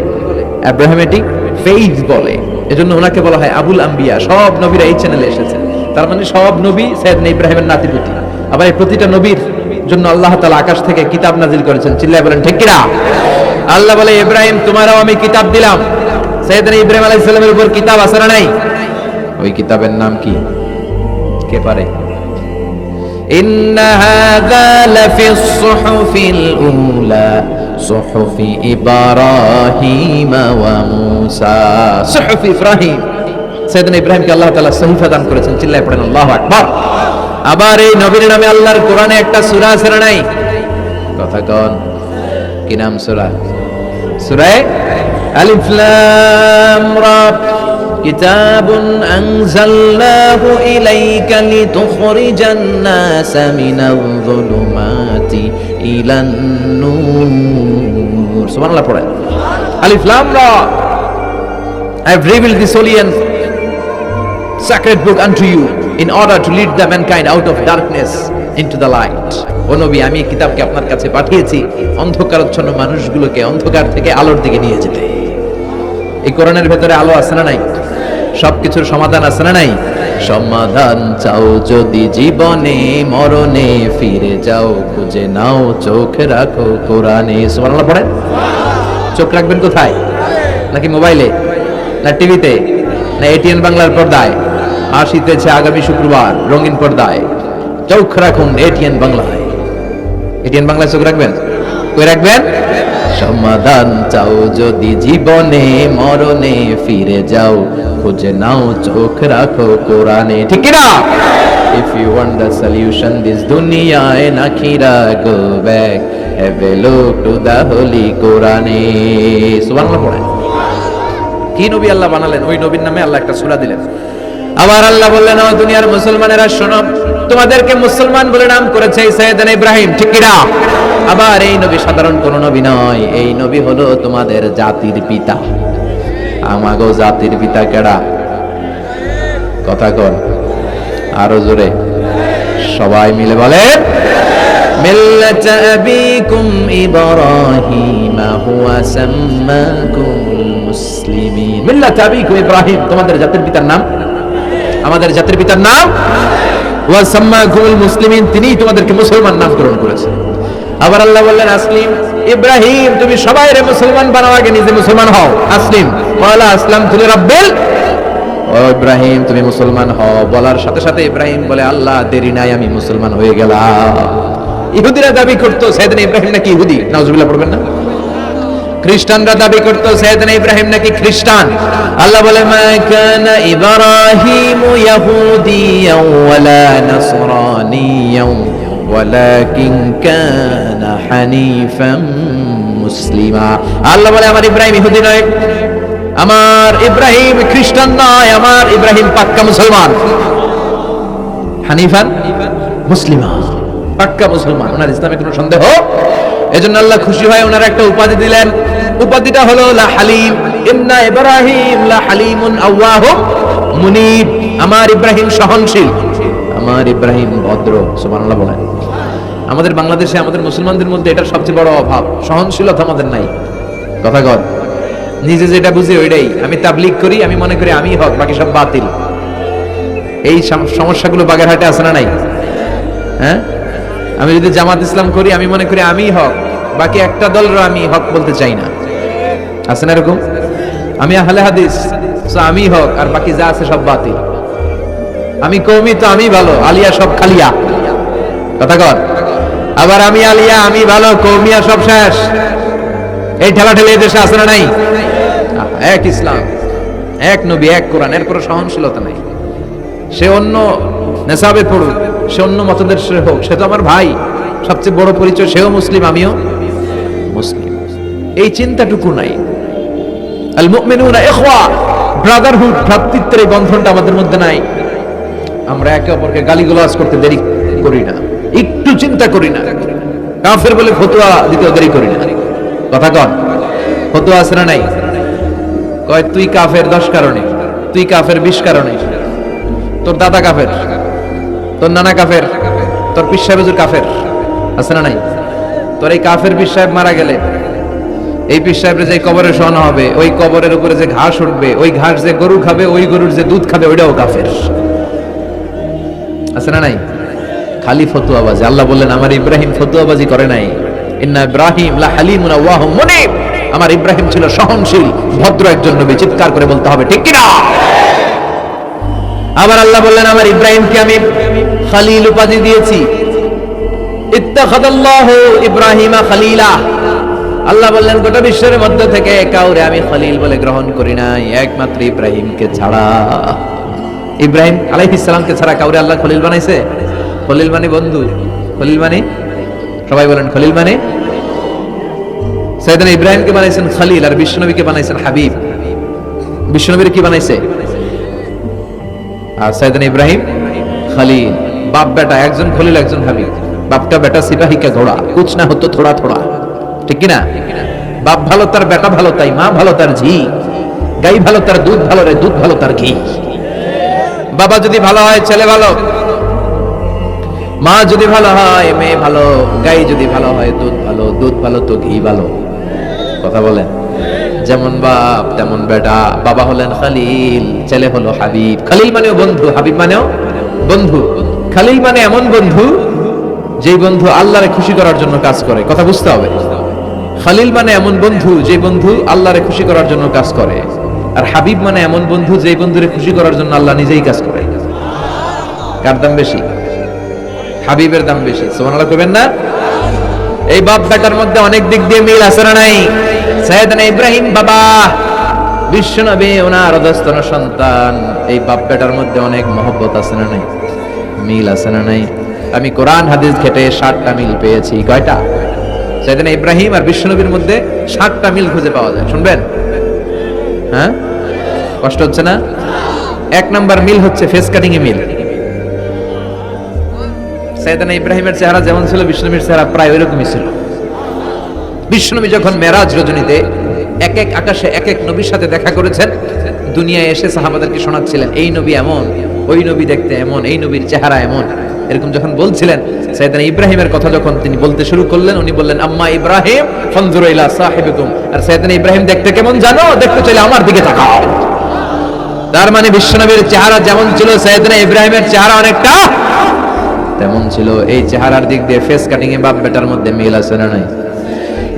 S2: অ্যাব্রাহামেটিক ফেইথ বলে। এজন্য ওনাকে বলা হয় আবুল আম্বিয়া। সব নবীরা এই চ্যানেলে এসেছে, তার মানে সব নবী সাইয়েদনা ইব্রাহিমের নাতিপুতি। আবার এই প্রতিটা নবীর জন্য আল্লাহ তাআলা আকাশ থেকে কিতাব নাজিল করেছেন। চিল্লায় বলেন ঠিক কিনা? আল্লাহ বলে ইব্রাহিম তোমারও আমি কিতাব দিলাম। সাইয়েদনা ইব্রাহিম আলাইহিস সালামের উপর কিতাব আছে না নাই? ওই কিতাবের নাম কি? কে পারে? ইন্না হাযা লাফিস সুহুফিল উলা সুহুফি ইব্রাহিম ওয়া মূসা। সুহুফি ইব্রাহিম, সাইয়েদনা ইব্রাহিমকে আল্লাহ তাআলা সহিফা দান করেছেন। চিল্লায় পড়েন আল্লাহু আকবার। আবার এই নবীর নামে আল্লাহর কোরআনে একটা সূরা আছে না নাই? কথা কোন? কি নাম সূরা? সূরা আলিফ লাম রা। কিতাবুন আনজালনাহু ইলাইকা লিতুখরিজান নাসা মিনাল যুলুমাতি ইলান নূর। সুবহানাল্লাহ পড়েন। আলিফ লাম রা। I have revealed this holy and sacred book unto you in order to lead the mankind out of darkness into the light. ও নবী, আমি এই কিতাবকে আপনার কাছে পাঠিয়েছি অন্ধকারাচ্ছন্ন মানুষগুলোকে অন্ধকার থেকে আলোর দিকে নিয়ে যেতে। এই কোরআনের ভেতরে আলো আছে না নাই? সবকিছুর সমাধান আছে না নাই? সমাধান চাও যদি জীবনে মরণে, ফিরে যাও খুঁজে নাও, চোখ রাখো কোরআনে। সুবহানাল্লাহ পড়েন। চোখ রাখবেন কোথায়? নাকি মোবাইলে, না টিভিতে, না এটিএন বাংলার পর্দায়? আসিতেছে আগামী শুক্রবার রঙিন পর্দায়। চোখ রাখুন এটিএন বাংলায়। এটিএন বাংলায় চোখ রাখবেন? কই রাখবেন? সমাধান চাও যদি জীবনে মরণে, ফিরে যাও খুঁজে নাও, চোখ রাখো কোরআনে। ঠিক কি না? If you want the solution this dunya and akhirah, go back, have a look to the holy Quran. সুবহানাল্লাহ পড়েন। কি নবী আল্লাহ বানালেন, ওই নবীর নামে আল্লাহ একটা সূরা দিলেন। আবার আল্লাহ বললেন, ও দুনিয়ার মুসলমানেরা শোনো, তোমাদেরকে মুসলমান বলে নাম করেছে সাইয়েদনা ইব্রাহিম। ঠিক কি না? আবার এই নবী সাধারণ কোন নবী নয়, এই নবী হলো তোমাদের জাতির পিতা। আমাগো জাতির পিতা কেডা? কথা কর আরো জোরে, সবাই মিলে বলেন, মিল্লাত আবিকুম ইব্রাহিম হুয়া সাম্মাকুমুল মুসলিমিন। মিল্লাত আবিকুম ইব্রাহিম, তোমাদের জাতির পিতার নাম, আমাদের জাতির পিতার নাম ওয়া সাম্মাকুমুল মুসলিমিন, তিনিই তোমাদেরকে মুসলমান নামকরণ করেছেন। আবার আল্লাহ বললেন, আসলিম ইব্রাহিম, তুমি সবাইরে মুসলমান বানাও, আগে নিজে মুসলমান হও। আসলিম ওয়ালা আসলামতু লিরাব্বিল। ও ইব্রাহিম তুমি মুসলমান হও বলার সাথে সাথে ইব্রাহিম বলে, আল্লাহ দেরি নাই, আমি মুসলমান হয়ে গেলাম। ইহুদিরা দাবি করতো সাইয়েদনা ইব্রাহিম নাকি ইহুদি। নাউজুবিল্লাহ পড়বেন না? খ্রিস্টানরা দাবি করতো সাইয়েদনা ইব্রাহিম নাকি খ্রিস্টান। আল্লাহ বলে মা কানা ইব্রাহিমু ইয়াহুদিয়াও ওয়ালা নাসরানিয়াও ওয়ালাকিন কানা হানিফাম মুসলিমা। আল্লাহ বলে আমার ইব্রাহিম ইহুদি নয়, আমার ইব্রাহিম খ্রিস্টান নয়, আমার ইব্রাহিম পাক্কা মুসলমান। হানিফান মুসলিমা, পাক্কা মুসলমান, ওনার ইসলামে কোনো সন্দেহ। এজন্য আল্লাহ খুশি হয় ওনার একটা উপাধি দিলেন, উপাধিটা হলো লা হালিম। ইন্না ইব্রাহিম লা হালিমুন আওয়াহুম মুনিব। আমার ইব্রাহিম সহনশীল, আমার ইব্রাহিম ভদ্র। সুবহানাল্লাহ বলেন। আমাদের বাংলাদেশে আমাদের মুসলমানদের মধ্যে এটার সবচেয়ে বড় অভাব, সহনশীলতা আমাদের নাই। কথা কর, নিজে যেটা বুঝি ওইটাই। আমি তাবলীগ করি, আমি মনে করি আমি হক, বাকি সব বাতিল। এই সমস্যাগুলো বাগেরহাটে আছে না নাই? হ্যাঁ, আমি যদি জামাত ইসলাম করি, আমি মনে করি আমি হক, বাকি একটা দলেরও আমি হক বলতে চাই না। আছে না এরকম? আমি আহলে হাদিস, তো আমি হক, আর বাকি যা আছে সব বাতিল। আমি কওমি, তো আমি ভালো, আলিয়া সব খালিয়া। কথা কর। আবার আমি আলিয়া, আমি ভালো, কওমিয়া সব শেষ। এই ঠেলাঠেলি এই দেশে আছে না নাই? এক ইসলাম, এক নবী, এক কোরআন, এর কোনো সহনশীলতা নাই। সে অন্য নেশাবে পড়ুক, সে অন্য মতদর্শের হোক, সে তো আমার ভাই। সবচেয়ে বড় পরিচয় সেও মুসলিম, আমিও মুসলিম। এই চিন্তাটুকু নাই। আল মুমিনুনা ইখওয়া, ব্রাদারহুড, ভ্রাতৃত্বের এই বন্ধনটা আমাদের মধ্যে নাই। আমরা একে অপরকে গালিগালাজ করতে দেরি করি না, একটু চিন্তা করি না। কাফের বলে ফতোয়া দিতে দেরি করি না। কথা কন, ফতোয়া আছে না নাই? কয় তুই কাফের 10 কারণে, তুই কাফের 20 কারণে। তোর দাদা কাফের, তোর নানা কাফের, তোর পীর সাহেব হুজুর কাফের। আছে না নাই? তোর এই কাফের পীর সাহেব মারা গেলে, এই পীর সাহেবের যে কবরে শোয়ানো হবে, ওই কবরের উপরে যে ঘাস উঠবে, ওই ঘাস যে গরু খাবে, ওই গরুর যে দুধ খাবে, ওইটাও কাফের। আছে না নাই? খালি ফতোয়াবাজি। আল্লাহ বললেন আমার ইব্রাহিম ফতোয়াবাজি করে নাই। ইন্না ইব্রাহিম লা হালিমুন আওয়াহুম মুনিব। আমার ইব্রাহিম ছিল সহনশীল, ভদ্র একজন নবী। চিৎকার করে বলতে হবে ঠিক কিনা? আবার আল্লাহ বললেন আমার ইব্রাহিমকে আমি খলিল উপাধি দিয়েছি। ইত্তাখাযাল্লাহু ইব্রাহিমা খলিলা। আল্লাহ বললেন গোটা বিশ্বের মধ্যে থেকে কাউরে আমি খলিল বলে গ্রহণ করি নাই, একমাত্র ইব্রাহিমকে ছাড়া। ইব্রাহিম আলাইহিস সালামকে ছাড়া কাউরে আল্লাহ খলিল বানাইছে? খলিল মানে বন্ধু, খলিল মানে, সবাই বলেন খলিল মানে। সাইয়েদনা ইব্রাহিমকে বানাইছেন খলিল, আর বিশ্বনবীকে বানাইছেন হাবিব। বিশ্বনবীর কি বানাইছে? আর সাইয়েদনা ইব্রাহিম খলিল। বাপ বেটা, একজন খলিল একজন হাবিব। বাপটা বেটা সিপাহী কা ঘোড়া, কুছ না হতো থোড়া থোড়া। ঠিক কিনা? বাপ ভালো তার বেটা ভালো, তাই মা ভালো তার ঝি। গাই ভালো তার দুধ ভালো রে, দুধ ভালো তার ঘি। বাবা যদি ভালো হয় ছেলে ভালো, মা যদি ভালো হয় মেয়ে ভালো, গাই যদি ভালো হয় দুধ ভালো, দুধ ভালো তো ঘি ভালো। কথা বলেন। যেমন বাপ তেমন বেটা। বাবা হলেন খলিল, ছেলে হলো হাবিব। খলিল মানেও বন্ধু, হাবিব মানেও বন্ধু। খলিল মানে এমন বন্ধু যেই বন্ধু আল্লাহরে খুশি করার জন্য কাজ করে। কথা বুঝতে হবে। খলিল মানে এমন বন্ধু যে বন্ধু আল্লাহরে খুশি করার জন্য কাজ করে। আর হাবিব মানে এমন বন্ধু যে বন্ধুরে খুশি করার জন্য আল্লাহ নিজেই কাজ করে। কার দাম বেশি? হাবিবের দাম বেশি। সুবহানাল্লাহ কইবেন না? এই বাপ বেটার মধ্যে অনেক দিক দিয়ে মিল আছে না নাই? সাইয়েদনা ইব্রাহিম বাবা, বিশ্বনবী ওনার অধস্তন সন্তান। এই বাপ বেটার মধ্যে অনেক মহব্বত আছে না নাই? মিল আছে না নাই? আমি কোরআন হাদিস ঘেটে 60টা মিল পেয়েছি। কয়টা? সাইয়েদনা ইব্রাহিম আর বিশ্বনবীর মধ্যে 60টা মিল খুঁজে পাওয়া যায়। শুনবেন? হ্যাঁ, কষ্ট হচ্ছে না? 1 নাম্বার মিল হচ্ছে ফেস কাটিং এ মিল। সাইয়েদনা ইব্রাহিমের চেহারা যেমন ছিল, বিশ্বনবীর চেহারা প্রায় ওইরকমই ছিল। বিশ্বনবী যখন মেরাজ রজনীতে এক এক আকাশে এক এক নবীর সাথে দেখা করেছেন, দুনিয়ায় এসে সাহাবাদেরকে শোনাচ্ছিলেন এই নবী এমন, ওই নবী দেখতে এমন, এই নবীর চেহারা এমন। এরকম যখন বলছিলেন, সাইয়েদনা ইব্রাহিমের কথা যখন তিনি বলতে শুরু করলেন, উনি বললেন আম্মা ইব্রাহিম ফানজুরু ইলা সাহিবিকুম। আর সাইয়েদনা ইব্রাহিম দেখতে কেমন জানো? দেখতে চাইলে আমার দিকে তাকাও। তার মানে বিশ্বনবীর চেহারা যেমন ছিল, সাইয়েদনা ইব্রাহিমের চেহারা অনেকটা তেমন ছিল। এই চেহারার দিক দিয়ে ফেস কাটিং এ বাপ বেটার মধ্যে মিল আছে না নাই?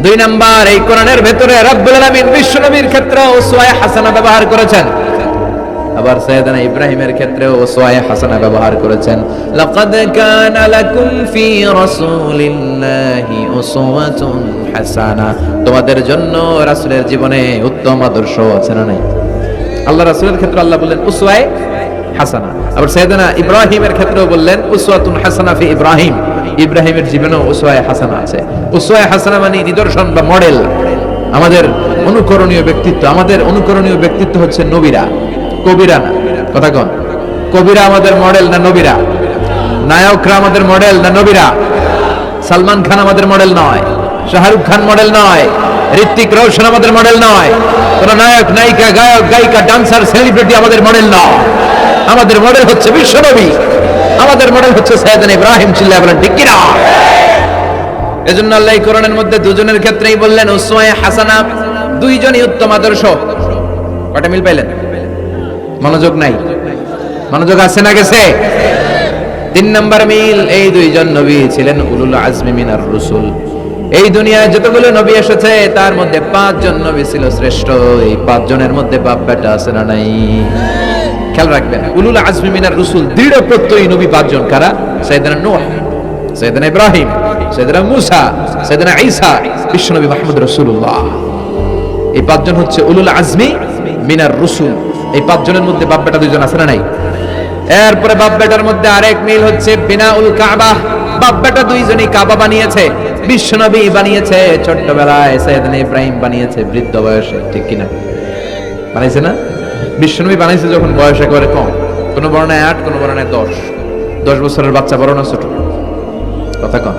S2: 2 নাম্বার, এই কোরআনের ভেতরে রব্বুল আলামিন বিশ্বনবীর ক্ষেত্রে উসওয়া হাসানা ব্যবহার করেছেন। আবার সাইয়েদনা ইব্রাহিমের ক্ষেত্রেও উসওয়ায়ে হাসানা ব্যবহার করেছেন। লাকাদ কানা লাকুম ফি রাসূলিল্লাহি উসওয়াতুন হাসানা, তোমাদের জন্য রাসূলের জীবনে উত্তম আদর্শ আছে না নাই? আল্লাহ রাসূলের ক্ষেত্রে আল্লাহ বললেন উসওয়ায়ে হাসানা, আবার সাইয়েদনা ইব্রাহিমের ক্ষেত্রেও বললেন উসওয়াতুন হাসানা ফি ইব্রাহিম, ইব্রাহিমের জীবনেও উসওয়ায়ে হাসানা আছে। উসওয়ায়ে হাসানা মানে নিদর্শন বা মডেল, আমাদের অনুকরণীয় ব্যক্তিত্ব। আমাদের অনুকরণীয় ব্যক্তিত্ব হচ্ছে নবীরা, কবিরা না। কথা কন, কবিরা আমাদের মডেল না নবীরা? নায়করা আমাদের মডেল না নবীরা? সালমান খান আমাদের মডেল নয়, শাহরুখ খান মডেল নয়, ঋত্বিক রোশন আমাদের মডেল নয়, কোন নায়ক নায়িকা গায়ক গায়িকা ডান্সার সেলিব্রিটি আমাদের মডেল নয়। আমাদের মডেল হচ্ছে বিশ্বনবী, আমাদের মডেল হচ্ছে সাইয়েদনা ইব্রাহিম। চিল্লায়ে বলেন ঠিক কিনা? এজন্য আল্লাহ কোরআনের মধ্যে দুজনের ক্ষেত্রেই বললেন উসওয়ায়ে হাসানা, দুইজনই উত্তম আদর্শ। কয়টা মিল পাইলেন? মনোযোগ নাই? মনোযোগ আছে না গেছে? 3 নাম্বার মিল, এই দুইজন নবী ছিলেন উলুল আজমি মিনার রসুল। এই দুনিয়ায় যতগুলো নবী এসেছে তার মধ্যে 5 জন নবী ছিল শ্রেষ্ঠ। এই 5 জনের মধ্যে বাপ বেটা আছে না নাই? খেয়াল রাখবেন, উলুল আজমি মিনার রসুল দৃঢ় প্রত্যয়ী নবী 5 জন। কারা? সাইয়েদনা নূহ, সাইয়েদনা ইব্রাহিম, সাইয়েদনা মূসা, সাইয়েদনা ঈসা, বিশ্বনবী মুহাম্মদ রাসূলুল্লাহ। এই 5 জন হচ্ছে উলুল আজমি মিনার রসুল। এই 5 জনের মধ্যে বাপ বেটা 2 জন আছে না নাই? এরপরে বাপ বেটার মধ্যে আরেক মিল হচ্ছে বিনাউল কাবা। বাপ বেটা 2 জনই কাবা বানিয়েছে, বিশ্বনবী বানিয়েছে ছোট্টবেলায়, সাইয়েদনা ইব্রাহিম বানিয়েছে বৃদ্ধ বয়সে। ঠিক কিনা? বানাইছে না? বিশ্বনবী বানাইছে যখন বয়স একেবারে কম, কোন বর্ণায় 8, কোন বর্ণায় 10 বছরের বাচ্চা, বড় না ছোট? কথা কন।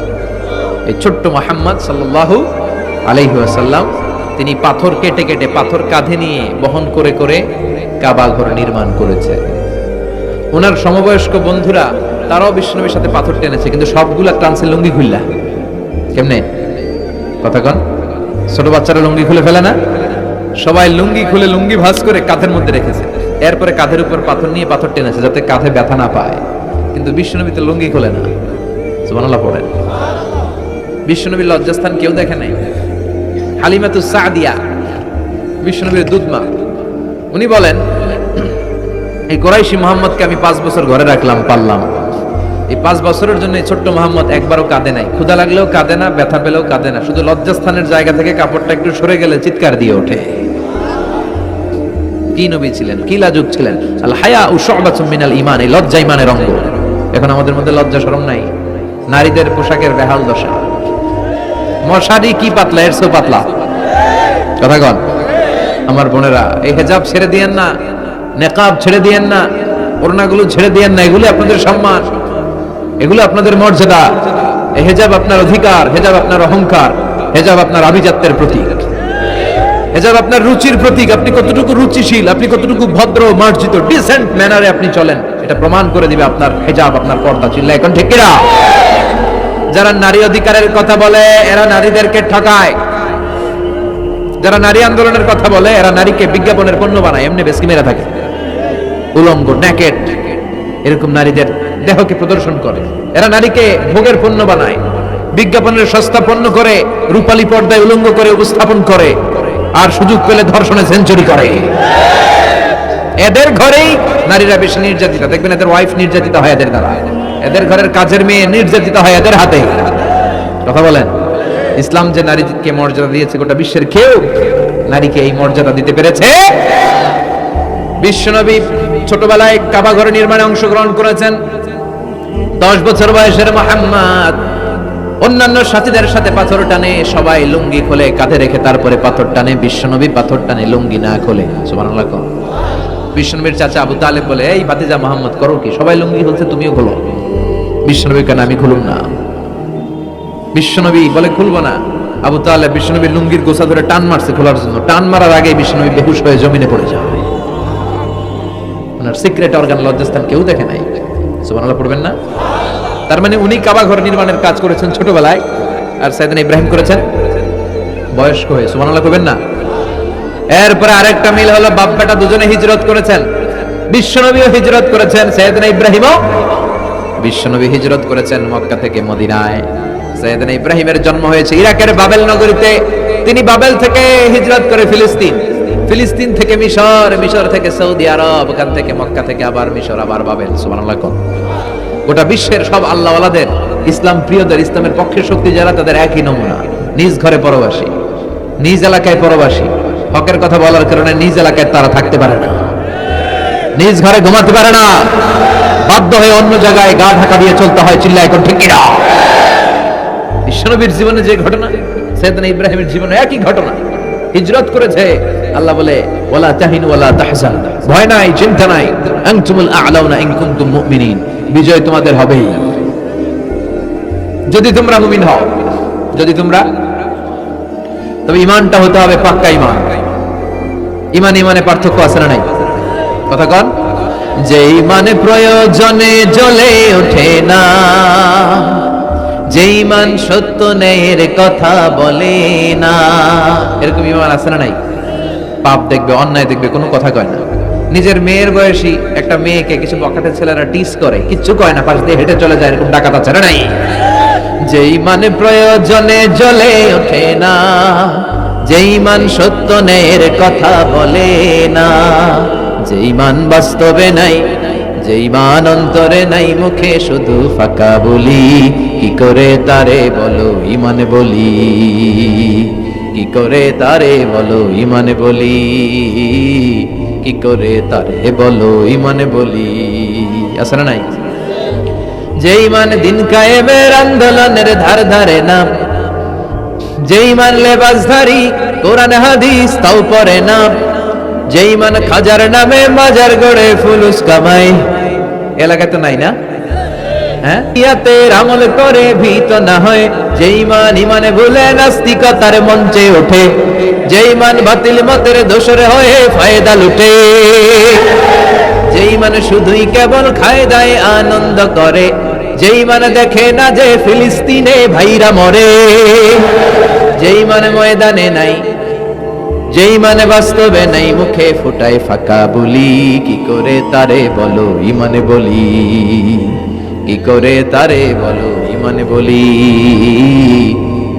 S2: এই ছোট্ট মুহাম্মদ সাল্লাল্লাহু আলাইহি ওয়াসাল্লাম তিনি পাথর কেটে কেটে, পাথর কাঁধে নিয়ে বহন করে করে কাবা ঘর নির্মাণ করেছে। ওনার সমবয়স্ক বন্ধুরা তারাও বিশ্বনবীর সাথে পাথর টেনেছে, কিন্তু সবগুলা টানছে লুঙ্গি খুললা। কেমনে? কথা কন। ছোট বাচ্চারা লুঙ্গি খুলে ফেলে না? সবাই লুঙ্গি খুলে লুঙ্গি ভাঁজ করে কাঁধের মধ্যে রেখেছে। এরপরে কাঁধের উপর পাথর নিয়ে পাথর টেনেছে যাতে কাঁধে ব্যথা না পায়। কিন্তু বিশ্বনবী তো লুঙ্গি খোলে না। সুবহানাল্লাহ পড়েন। বিশ্বনবীর লজ্জাস্থান কেউ দেখে নাই। হালিমাতুস সাদিয়া, বিশ্বনবীর দুধমা, উনি বলেন এই কুরাইশি মুহাম্মদকে আমি 5 বছর ঘরে রাখলাম, পাললাম। এই 5 বছরের জন্য ছোট্ট মুহাম্মদ একবারও কাঁদে নাই, ক্ষুধা লাগলেও কাঁদে না, ব্যথা পেলেও কাঁদে না, শুধু লজ্জাস্থানের জায়গা থেকে কাপড়টা একটু সরে গেলে চিৎকার দিয়ে ওঠে। কি নবী ছিলেন, কি লাজুক ছিলেন। আল হায়া শুবাতুম মিনাল ঈমান, এই লজ্জা ঈমানের অঙ্গ। এখন আমাদের মধ্যে লজ্জা শরম নাই। নারীদের পোশাকের বেহাল দশা, মশারি কি পাতলা, এর চেয়েও পাতলা। কথা কন। আমার বোনেরা, এই হেজাব ছেড়ে দিয়েন না, নেকাব ছেড়ে দিয়েন না, ওড়নাগুলো ছেড়ে দিয়েন না। এগুলো আপনাদের সম্মান, এগুলো আপনাদের মর্যাদা। এই হেজাব আপনার অধিকার, হেজাব আপনার অহংকার, হেজাব আপনার আভিজাত্যের প্রতীক, হেজাব আপনার রুচির প্রতীক। আপনি কতটুকু রুচিশীল, আপনি কতটুকু ভদ্র, মার্জিত, ডিসেন্ট ম্যানারে আপনি চলেন, এটা প্রমাণ করে দিবে আপনার হেজাব, আপনার পর্দা। চিল্লা এখন ঠিক কিনা? যারা নারী অধিকারের কথা বলে এরা নারীদেরকে ঠকায়। যারা নারী আন্দোলনের কথা বলে এরা নারীকে বিজ্ঞাপনের পণ্য বানায়, এমনি বেশি মেরে থাকে। উলঙ্গ, নেকেট, এরকম নারীদের দেহকে প্রদর্শন করে। এরা নারীকে ভোগের পণ্য বানায়, বিজ্ঞাপনের সস্তা পণ্য করে, রূপালী পর্দায় উলঙ্গ করে উপস্থাপন করে, আর সুযোগ পেলে ধর্ষণে সেঞ্চুরি করে। এদের ঘরেই নারীরা বেশি নির্যাতিত। দেখবেন এদের ওয়াইফ নির্যাতিত হয় এদের দ্বারা, এদের ঘরের কাজের মেয়ে নির্যাতিত হয় এদের হাতে। কথা বলেন। ইসলাম যে নারীকে মর্যাদা দিয়েছে, গোটা বিশ্বের কেউ নারীকে এই মর্যাদা দিতে পেরেছে? বিশ্বনবী ছোটবেলায় কাবা ঘর নির্মাণে অংশগ্রহণ করেছেন। 10 বছর বয়সের মুহাম্মদ অন্যান্য সাথীদের সাথে পাথর টানে, সবাই লুঙ্গি খোলে কাঁধে রেখে, তারপরে পাথর টানে। বিশ্বনবী পাথর টানে লুঙ্গি না খোলে। সুবহানাল্লাহ। বিশ্বনবীর চাচা আবু তালেব বলে, এই ভাতিজা মুহাম্মদ করো কি? সবাই লুঙ্গি খুলছে, তুমিও খোলো। বিশ্বনবী কেন? আমি খুলুম না। বিশ্বনবী বলে খুলবো না। আবু তালেব বিশ্বনবীর লুঙ্গির গোছা ধরে টান মারছে খোলার জন্য। টান মারার আগে বিশ্বনবী বেহুশ হয়ে জমিনে পড়ে যায়। ওনার সিক্রেট অর্গান, লজ্জাস্থান কেউ দেখে নাই। সুবহানাল্লাহ পড়বেন না? তার মানে উনি কাবা ঘর নির্মাণের কাজ করেছেন ছোটবেলায়, আর সাইয়েদনা ইব্রাহিম করেছেন বয়স্ক হয়ে। সুবহানাল্লাহ করবেন না? এরপরে আরেকটা মিল হলো বাপ বেটা দুজনে হিজরত করেছেন। বিশ্বনবীও হিজরত করেছেন, সাইয়েদনা ইব্রাহিমও। বিশ্বনবী হিজরত করেছেন মক্কা থেকে মদিনায়। সাইয়েদনা ইব্রাহিমের জন্ম হয়েছে ইরাকের বাবেল নগরীতে। তিনি বাবেল থেকে হিজরত করে ফিলিস্তিন, ফিলিস্তিন থেকে মিশর, মিশর থেকে সৌদি আরব, ওখান থেকে মক্কা থেকে আবার মিশর, আবার বাবেল। সুবহানাল্লাহ। গোটা বিশ্বের সব আল্লাহওয়ালাদের, ইসলাম প্রিয়দের, ইসলামের পক্ষের শক্তি যারা, তাদের একই নমুনা। নিজ ঘরে পরবাসী, নিজ এলাকায় পরবাসী। হকের কথা বলার কারণে নিজ এলাকায় তারা থাকতে পারে না, নিজ ঘরে ঘুমাতে পারে না, বাধ্য হয়ে অন্য জায়গায় গা ঢাকা দিয়ে চলতে হয়। চিল্লায় এখন ঠিক কিনা? বিশ্বনবীর জীবনে যে ঘটনা, সাইয়েদনা ইব্রাহিমের জীবনে একই ঘটনা। হিজরত করেছে, আল্লাহ বলে ওয়ালা তাহিনু ওয়ালা তাহজান, ভয় নাই, চিন্তা নাই, আনতুমুল আ'লাউনা ইন কুনতুম মুমিনিন, বিজয় তোমাদের হবেই যদি তোমরা মুমিন হও। যদি তোমরা, তবে ঈমানটা হতে হবে পাক্কা ঈমান। ঈমান ঈমানে পার্থক্য আছে না নাই? কথা কন। যে ঈমানে প্রয়োজনে জ্বলে ওঠে না, যে ঈমান সত্য ন্যায়ের কথা বলে না, এরকম ঈমান আছে না নাই? পাপ দেখবে, অন্যায় দেখবে, কোনো কথা কয় না। নিজের মেয়ের বয়সী একটা মেয়েকে কিছু বখাটে ছেলেরা টিস করে, কিচ্ছু কয় না, পাশ দিয়ে হেঁটে চলে যায়, এরকম ডাকাত আছে না নাই? যে ঈমানে প্রয়োজনে জ্বলে ওঠে না, যে ঈমান সত্য ন্যায়ের কথা বলে না, যে ঈমান বাস্তবে নাই, যে ঈমান অন্তরে নাই, মুখে শুধু ফাঁকা বলি, কি করে তারে বলো ঈমানে বলি, কি করে তারে বলো ঈমানে বলি, কি করে তারে বলো ঈমানে বলি। আছে না নাই? যে ঈমান দিন কায়েমের আন্দোলনের ধার ধারে না, যে ঈমান লেবাসধারী কোরআন হাদিস তাও পড়ে না, যে ঈমান খাজার নামে মাজার গড়ে ফুলুস কামাই। এলাকায় তো নাই না? হ্যাঁ, ইয়াতের আমল করে ভীত না হয়, যে ঈমান ঈমানে ভুলে নাস্তিকতার মঞ্চে ওঠে, যে ঈমান বাতিল মতের দোষরে হয়ে ফায়দা লুটে, যে ঈমান শুধুই কেবল খায় দায় আনন্দ করে, যে ঈমান দেখে না যে ফিলিস্তিনে ভাইরা মরে, যে ঈমান ময়দানে নাই, যে ঈমান বাস্তবে নাই, মুখে ফুটায় ফাঁকা বলি, কি করে তারে বলো ঈমানে বলি, কি করে তারে বলো ঈমানে বলি,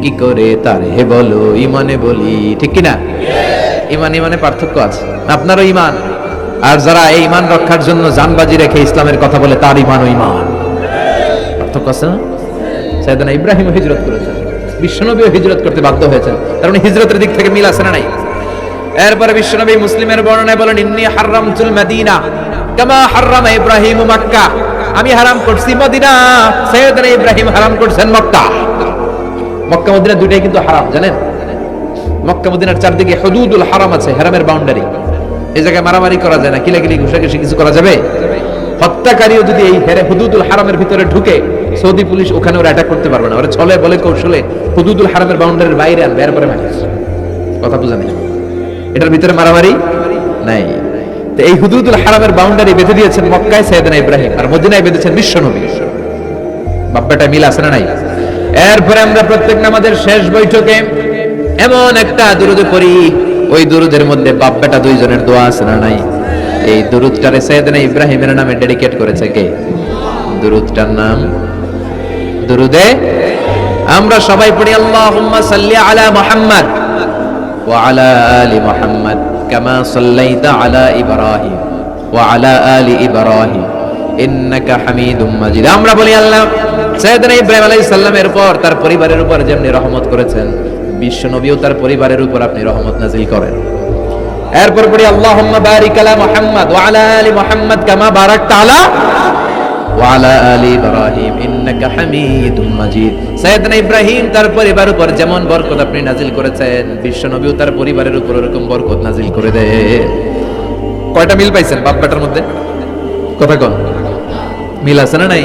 S2: কি করে তারে বলো ঈমানে বলি। ঠিক কিনা? ঈমান ঈমানে পার্থক্য আছে। আপনারও ঈমান, আর যারা এই ঈমান রক্ষার জন্য জানবাজি রেখে ইসলামের কথা বলে, তার ঈমান ও ঈমান পার্থক্য আছে না? সাইয়েদনা ইব্রাহিম হিজরত করেছেন, বিশ্বনবীও হিজরত করতে বাধ্য হয়েছেন, কারণ হিজরতের দিক থেকে মিল আছে না নাই? এরপরে বিশ্বনবী মুসলিমের বর্ণনায় বলেন, ইন্নী হারামতুল মদিনা কামা হারামা ইব্রাহিম মক্কা, আমি হারাম করছি মদিনা, সাইয়েদনা ইব্রাহিম হারাম করছেন মক্কা। মক্কা মদিনা দুইটাই কিন্তু হারাম, জানেন? মক্কা মদিনার চারদিকে হুদুদুল হারাম আছে, হারামের বাউন্ডারি। এই জায়গায় মারামারি করা যায় না, কিলাকিলি ঘুষাঘুষি কিছু করা যাবে? হত্যাকারীও যদি এই হুদুদুল হারামের ভিতরে ঢুকে, সৌদি পুলিশ ওখানে ওরা অ্যাটাক করতে পারবে না। ওরা ছলে বলে কৌশলে হুদুদুল হারামের বাউন্ডারির বাইরে আনবে, এরপরে মারে। কথা বুঝা নেই? এটার ভিতরে মারামারি নাই। তো এই হুদুদুল হারামের বাউন্ডারি বেঁধে দিয়েছেন মক্কায় সাইয়েদনা ইব্রাহিম, আর মদিনায় বেঁধেছেন বিশ্বনবী। বাপ্পাটা মিল আছে না নাই? এরপরে আমরা প্রত্যেক নামাজের শেষ বৈঠকে এমন একটা দুরূদ পড়ি, ওই দুরূদের মধ্যে বাপ বেটা দুইজনের দোয়া আছে না নাই? এই দুরূদটারে সাইয়েদনা ইব্রাহিমের নামে ডেডিকেট করেছে কে? দুরূদটার নাম দুরূদে আমরা সবাই পড়ি, আল্লাহুম্মা সাল্লি আলা মুহাম্মাদ ওয়া আলা আলি মুহাম্মাদ কামা সাল্লাইতা আলা ইব্রাহিম ওয়া আলা আলি ইব্রাহিম ইন্নাকা হামিদুম মাজিদ। আমরা বলি, আল্লাহ সাইয়েদনা ইব্রাহিম আলাইহিস সালামের উপর, তার পরিবারের উপর যেমনি রহমত করেছেন, বিশ্ব নবীও তার পরিবারের উপর আপনি রহমত নাজিল করেন। এরপর পড়ি, আল্লাহুম্মা বারিক আলা মুহাম্মাদ ওয়া আলা আলি মুহাম্মাদ কামা বারাকতা আলা ওয়া আলা আলি ইব্রাহিম ইন্নাকা হামিদুম মাজিদ। সাইয়েদনা ইব্রাহিম তার পরিবারের উপর যেমন বরকত আপনি নাজিল করেছেন, বিশ্ব নবীও তার পরিবারের উপর এরকম বরকত নাজিল করে দেন। কয়টা মিল পাইছেন বাপ বেটার মধ্যে? কথা কন, মিল আছে না নাই?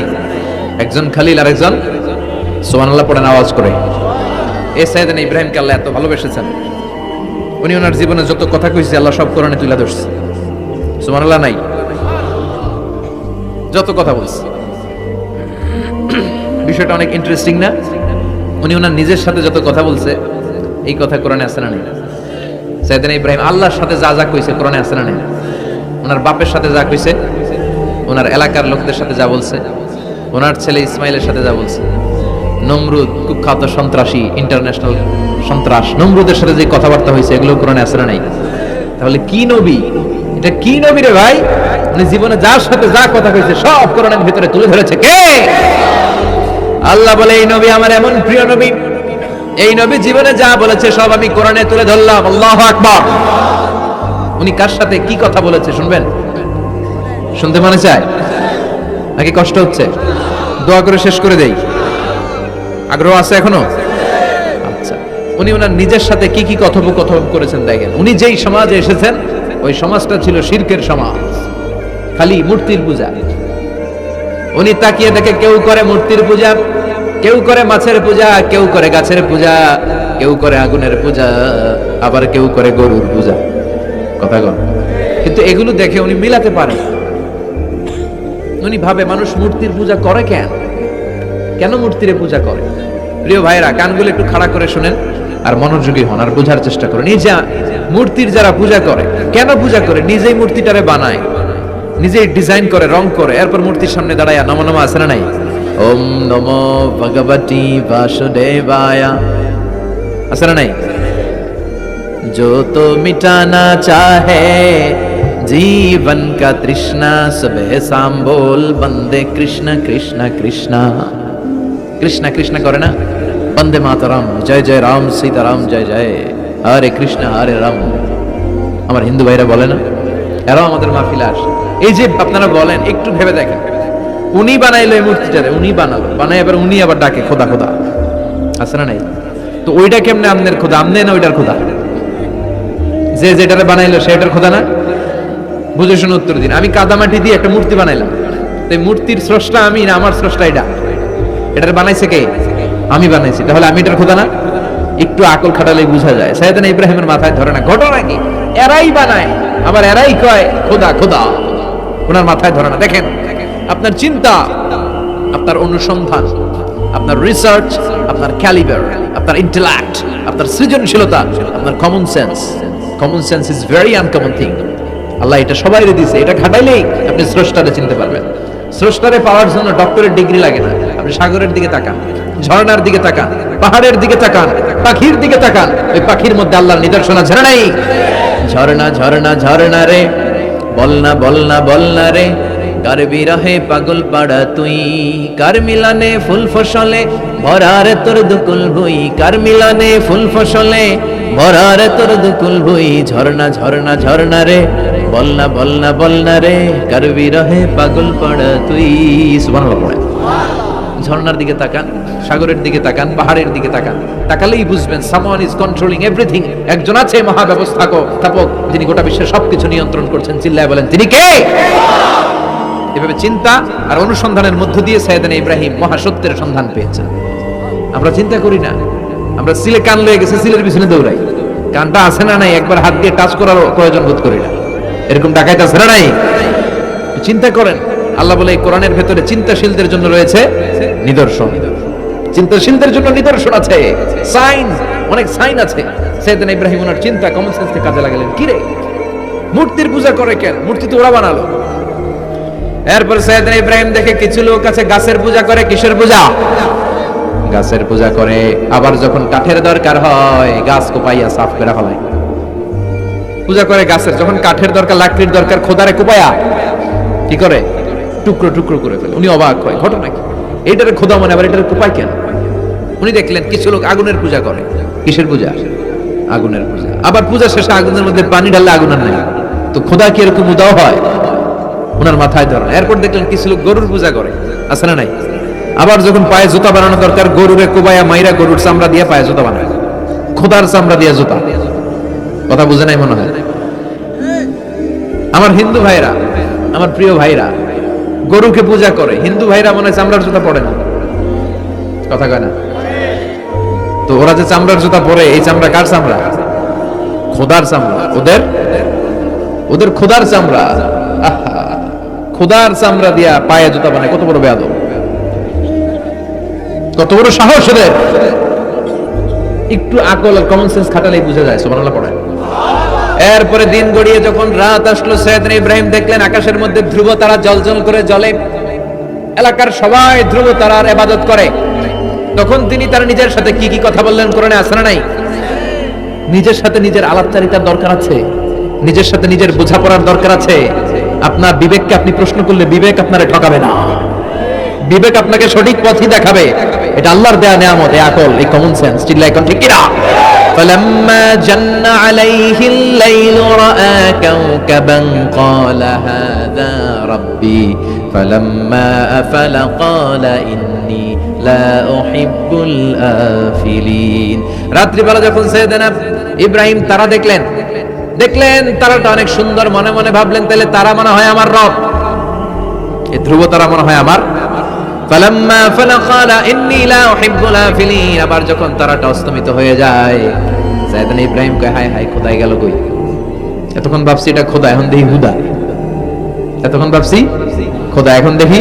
S2: একজন খালিল আর একজন সুবহানাল্লাহ পড়েন আওয়াজ করে। এই সাইয়েদনা ইব্রাহিমকে আল্লাহ এত ভালোবেসেছেন, উনি ওনার জীবনে যত কথা কইছে আল্লাহ সব কোরআনে তুলে ধরছে। সুবহানাল্লাহ নাই? যত কথা বলছে, বিষয়টা অনেক ইন্টারেস্টিং না? উনি ওনার নিজের সাথে যত কথা বলছে, এই কথা কোরআনে আছে না নেই? সাইয়েদনা ইব্রাহিম আল্লাহর সাথে যা যা কইছে কোরআনে আছে না নেই? ওনার বাপের সাথে যা কইছে, ওনার এলাকার লোকদের সাথে যা বলছে, ওনার ছেলে ইসমাইলের সাথে যা বলছে, নমরুদ কুখ্যাত সন্ত্রাসী, ইন্টারন্যাশনাল সন্ত্রাস, নমরুদের সাথে যে কথাবার্তা হয়েছে, এগুলো কোরআনে আছে না নাই? তাহলে কি নবী, এটা কি নবী রে ভাই? উনি জীবনে যার সাথে যা কথা কইছে সব কোরআনের ভিতরে তুলে ধরেছে কে? আল্লাহ বলে এই নবী আমার এমন প্রিয় নবী, এই নবী জীবনে যা বলেছে সব আমি কোরআনে তুলে ধরলাম। আল্লাহু আকবার। উনি কার সাথে কি কথা বলেছে শুনবেন? শুনতে মনে চায় নাকি কষ্ট হচ্ছে? দোয়া করে শেষ করে দেই, আগ্রহ আছে এখনো? আচ্ছা, উনি ওনার নিজের সাথে কি কি কথোপকথন করেছেন দেখেন। উনি যেই সমাজে এসেছেন ওই সমাজটা ছিল শিরকের সমাজ, খালি মূর্তির পূজা। উনি তাকিয়ে দেখে কেউ করে মূর্তির পূজা, কেউ করে মাছের পূজা, কেউ করে গাছের পূজা, কেউ করে আগুনের পূজা, আবার কেউ করে গরুর পূজা। কথা বল। কিন্তু এগুলো দেখে উনি মিলাতে পারেন। উনি ভাবে মানুষ মূর্তির পূজা করে কেন, কেন মূর্তির পূজা করে? প্রিয় ভাইরা, কানগুলো একটু খাড়া করে শুনেন আর মনোযোগী হন আর বোঝার চেষ্টা করেন। এই যে মূর্তির যারা পূজা করে, কেন পূজা করে? নিজেই মূর্তিটারে বানায়, নিজেই ডিজাইন করে, রং করে, এরপর মূর্তির সামনে দাঁড়ায় নমো নমো আছে না নাই? ওম নমো ভগবতী বাসুদেবায়া আছে না নাই? जो तो मिटाना चाहे जीवन का तृष्णा, सुबह शाम बोल बंदे कृष्ण कृष्ण कृष्ण कृष्ण कृष्ण करे ना, बंदे मातरम, जय जय राम सीताराम, जय जय हरे कृष्ण हरे राम। আমার হিন্দু ভাইরা বলে না, এরাও আমাদের মাহফিলে আসে। এই যে আপনারা বলেন, একটু ভেবে দেখেন, উনি বানাইলো এই মূর্তিটারে, উনি বানালো, বানাই এবার উনি আবার ডাকে খোদা খোদা, আছে না নাই? তো ওইটা কেমনে আমনের খোদা? আমনে না ওইটার খোদা? যে যেটারে বানাইলো সেটার খোদা না? বুঝে শুনে উত্তর দিন। আমি কাদামাটি দিয়ে একটা মূর্তি বানাইলাম, তো মূর্তির স্রষ্টা আমি না আমার স্রষ্টা এটা? এটার বানাইছে কে? আমি বানাইছি, তাহলে আমি এটার খোদা না? একটু আকল খাটালেই বোঝা যায়। সাইয়েদনা ইব্রাহিমের মাথায় ধরে না, ঘটনা কি? এরাই বানায় আবার এরাই কয় খোদা খোদা, ওনার মাথায় ধরে না। দেখেন, আপনার চিন্তা, আপনার অনুসন্ধান, আপনার রিসার্চ, আপনার ক্যালিবার, আপনার ইন্টেলেক্ট, আপনার সৃজনশীলতা, আপনার common sense. Common sense is very uncommon thing. আল্লাহ এটা সবাইরে দিয়েছে, এটা খাটাইলেই আপনি স্রষ্টারে চিনতে পারবেন। স্রষ্টারে পাওয়ার জন্য ডক্টরের ডিগ্রি লাগে না। আপনি সাগরের দিকে তাকান, ঝর্ণার দিকে তাকান, পাহাড়ের দিকে তাকান, পাখির দিকে তাকান, ওই পাখির মধ্যে আল্লাহর নিদর্শন আছে না নাই? ঝর্ণা ঝর্ণা ঝর্ণা রে, বলনা বলনা বলনা রে, কার বিরহে পাগল পাড়া তুই, কার মিলানে ফুল ফসলে ভরারে তোর দুকুল ভুই, কার মিলানে ফুল ফসলে ভরারে তোর দুকুল ভুই। ঝর্ণা ঝর্ণা ঝর্ণা রে, বলনা বলনা বলনা রে, কার বিরহে পাগল পাড়া তুই। সুবহানাল্লাহ পড়েন। ঝর্ণার দিকে তাকান, সাগরের দিকে তাকান, পাহাড়ের দিকে তাকান, তাকালেই বুঝবেন সামওয়ান ইজ কন্ট্রোলিং এভরিথিং। একজন আছে মহাব্যবস্থাপক, যিনি গোটা বিশ্বের সবকিছু নিয়ন্ত্রণ করছেন। চিল্লায় বলেন তিনি কে? এভাবে চিন্তা আর অনুসন্ধানের মধ্য দিয়ে সাইয়েদনা ইব্রাহিম মহাসত্যের সন্ধান পেয়েছেন। আমরা চিন্তা করি না, আমরা সিলে কান লয়ে গেছে, সিলের পিছনে দৌড়াই। কানটা আছে না নাই একবার হাত দিয়ে টাচ করার প্রয়োজন বোধ করি না। এরকম ডাকাইতে আছে না নাই? চিন্তা করেন। আল্লাহ বলে এই কোরআনের ভেতরে চিন্তাশীলদের জন্য রয়েছে নিদর্শন। চিন্তাশীলদের জন্য নিদর্শন আছে, সাইন, অনেক সাইন আছে। সাইয়েদনা ইব্রাহিম ওনার চিন্তা কমন সেন্সকে কাজে লাগালেন। কি রে, মূর্তির পূজা করে কেন? মূর্তি তো ওরা বানালো। এরপর সাইয়েদনা ইব্রাহিম দেখে কিছু লোক আছে গাছের পূজা করে। কিসের পূজা? গাছের পূজা করে। আবার যখন কাঠের দরকার হয় গাছ কোপাইয়া সাফ করে ফেলায়। পূজা করে গাছের, যখন কাঠের দরকার, লাকড়ির দরকার, খোদারে কোপায়া কি করে? টুকরো টুকরো করে ফেলে। উনি অবাক হয়, ঘটনা কি? এইটারে খোদা মনে, আবার এটারে কোপায় কেন? উনি দেখলেন কিছু লোক আগুনের পূজা করে। কিসের পূজা? আগুনের পূজা। আবার পূজা শেষে আগুনের মধ্যে পানি ঢাললে আগুন আর নাই, তো খোদা কি এরকম উদাও হয়? ওনার মাথায় ধরেন। এরপর দেখলেন কিছু লোক গরুর পূজা করে। আছে না নাই? আবার যখন পায়ে জুতা বানানো দরকার, গরুরে কোবায়া মাইরা গরুর চামড়া দিয়ে পায়ে জুতা বানায়, খোদার চামড়া দিয়ে জুতা। কথা বুঝে নাই মনে হয়। আমার হিন্দু ভাইরা, আমার প্রিয় ভাইরা, গরুকে পূজা করে। হিন্দু ভাইরা মনে হয় চামড়ার জুতা পরে না। কথা কয় না? তো ওরা যে চামড়ার জুতা পরে, এই চামড়া কার চামড়া? খোদার চামড়া। ওদের খোদার চামড়া। খোদার চামড়া দিয়া পায়ে জুতা বানায়। কত বড় বেয়াদব, কত বড় সাহস ওদের! একটু আকল আর কমন সেন্স খাটালেই বুঝা যায়। সুবহানাল্লাহ পড়ে। এরপরে দিন গড়িয়ে যখন রাত আসলো, সাইয়েদনা ইব্রাহিম দেখলেন আকাশের মধ্যে ধ্রুব তারা জ্বলজ্বল করে জ্বলে। এলাকার সবাই ধ্রুব তারার ইবাদত করে। তখন তিনি তার নিজের সাথে কি কি কথা বললেন কোরআনে আছে না নাই? নিজের সাথে নিজের আলাপচারিতার দরকার আছে। নিজের সাথে নিজের বোঝাপড়ার দরকার আছে। আপনার বিবেককে আপনি প্রশ্ন করলে বিবেক আপনারে ঠকাবে না, বিবেক আপনাকে সঠিক পথই দেখাবে। এটা আল্লাহর দেয়া নিয়ামত, এই আকল, এই কমন সেন্স। চিল্লা এখন ঠিক কিনা? فلما جن عليه الليل رأى كوكبا قال هذا ربي فلما أفل قال إني لا أحب الآفلين। রাত্রি বেলা যখন সাইয়েদনা ইব্রাহিম তারা দেখলেন তারাটা অনেক সুন্দর, মনে মনে ভাবলেন তাহলে তারা মনে হয় আমার রব, এই ধ্রুব তারা মনে হয় আমার। ফালাম্মা ফালা ক্বালা ইন্নী লা উহিব্বুল আফিলিন। আবার যখন তারাটা অস্তমিত হয়ে যায়, সাইয়েদনা ইব্রাহিম কয় হায় হায়, খোদাই গেল কই? এতক্ষণ ভাবছি এটা খোদা, এখন দেখি হুদা। এতক্ষণ ভাবছি খোদা, এখন দেখি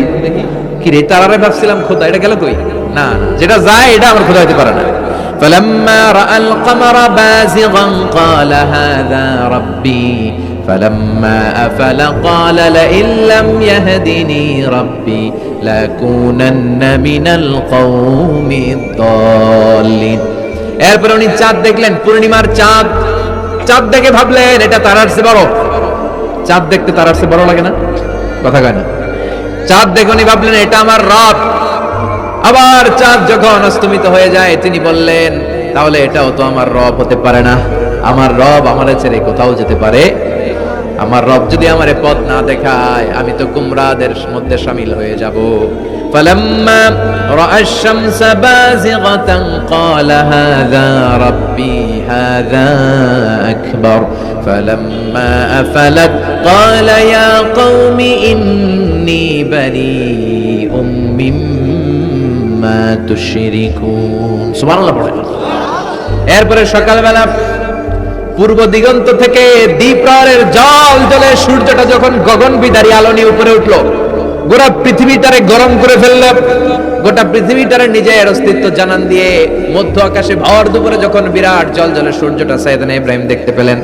S2: কি রে, তারারে ভাবছিলাম খোদা, এটা গেল কই? না, যেটা যায় এটা আমার খোদা হতে পারে না। فلما رأى القمر بازغا قال هذا ربي فلما أفل قال لئن لم يهدني ربي لأكونن من القوم الضالين। এরপর উনি চাঁদ দেখলেন, পূর্ণিমার চাঁদ। চাঁদ দেখে ভাবলেন এটা তারার চেয়ে বড়। চাঁদ দেখতে তারার চেয়ে বড় লাগে না? কথা কয় না? চাঁদ দেখে উনি ভাবলেন এটা আমার রব। আবার চাঁদ যখন অস্তমিত হয়ে যায়, তিনি বললেন তাহলে এটাও তো আমার রব হতে পারে না। আমার রব আমারে ছেড়ে কোথাও যেতে পারে? আমার রব যদি আমারে পথ না দেখায়, আমি তো গুমরাহদের মধ্যে শামিল হয়ে যাব। ফালাম্মা রাআ আশ-শামসা বাযিগাতান ক্বালা হাযা রাব্বি হাযা আকবার ফালাম্মা আফালাত ক্বালা ইয়া কওমি ইন্নী বারীউম মিম্মা তুশরিকুন। সুবহানাল্লাহ পড়েন। এরপরে সকালবেলা পূর্ব দিগন্ত থেকে দ্বীপ্রহরের জল জলে সূর্যটা যখন গগন বিদারী আলো নিয়ে উপরে উঠলো, গোটা পৃথিবীটারে গরম করে ফেললো, গোটা পৃথিবীটারে নিজের অস্তিত্ব জানান দিয়ে মধ্য আকাশে ভর দুপুরে যখন বিরাট জল জলে সূর্যটা সাইয়েদনা ইব্রাহিম দেখতে পেলেন,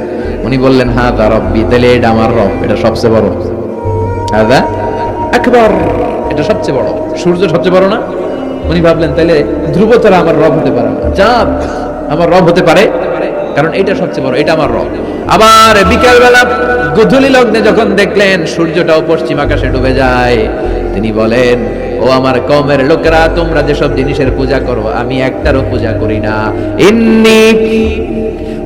S2: উনি বললেন হাযা রাব্বি, তাহলে এটা আমার রব, এটা সবচেয়ে বড়। হাযা আকবার, এটা সবচেয়ে বড়। সূর্য সবচেয়ে বড় না? উনি ভাবলেন তাহলে ধ্রুব তারা আমার রব হতে পারে না, চাঁদ আমার রব হতে পারে, কারণ এটা সবচেয়ে বড়, এটা আমার রব। আবার বিকাল বেলা গধূলি লগ্নে যখন দেখলেন সূর্যটাও পশ্চিম আকাশে ডুবে যায়, তিনি বলেন ও আমার কওমের লোকেরা, তোমরা যেসব জিনিসের পূজা করো আমি একটারও পূজা করি না। ইন্নী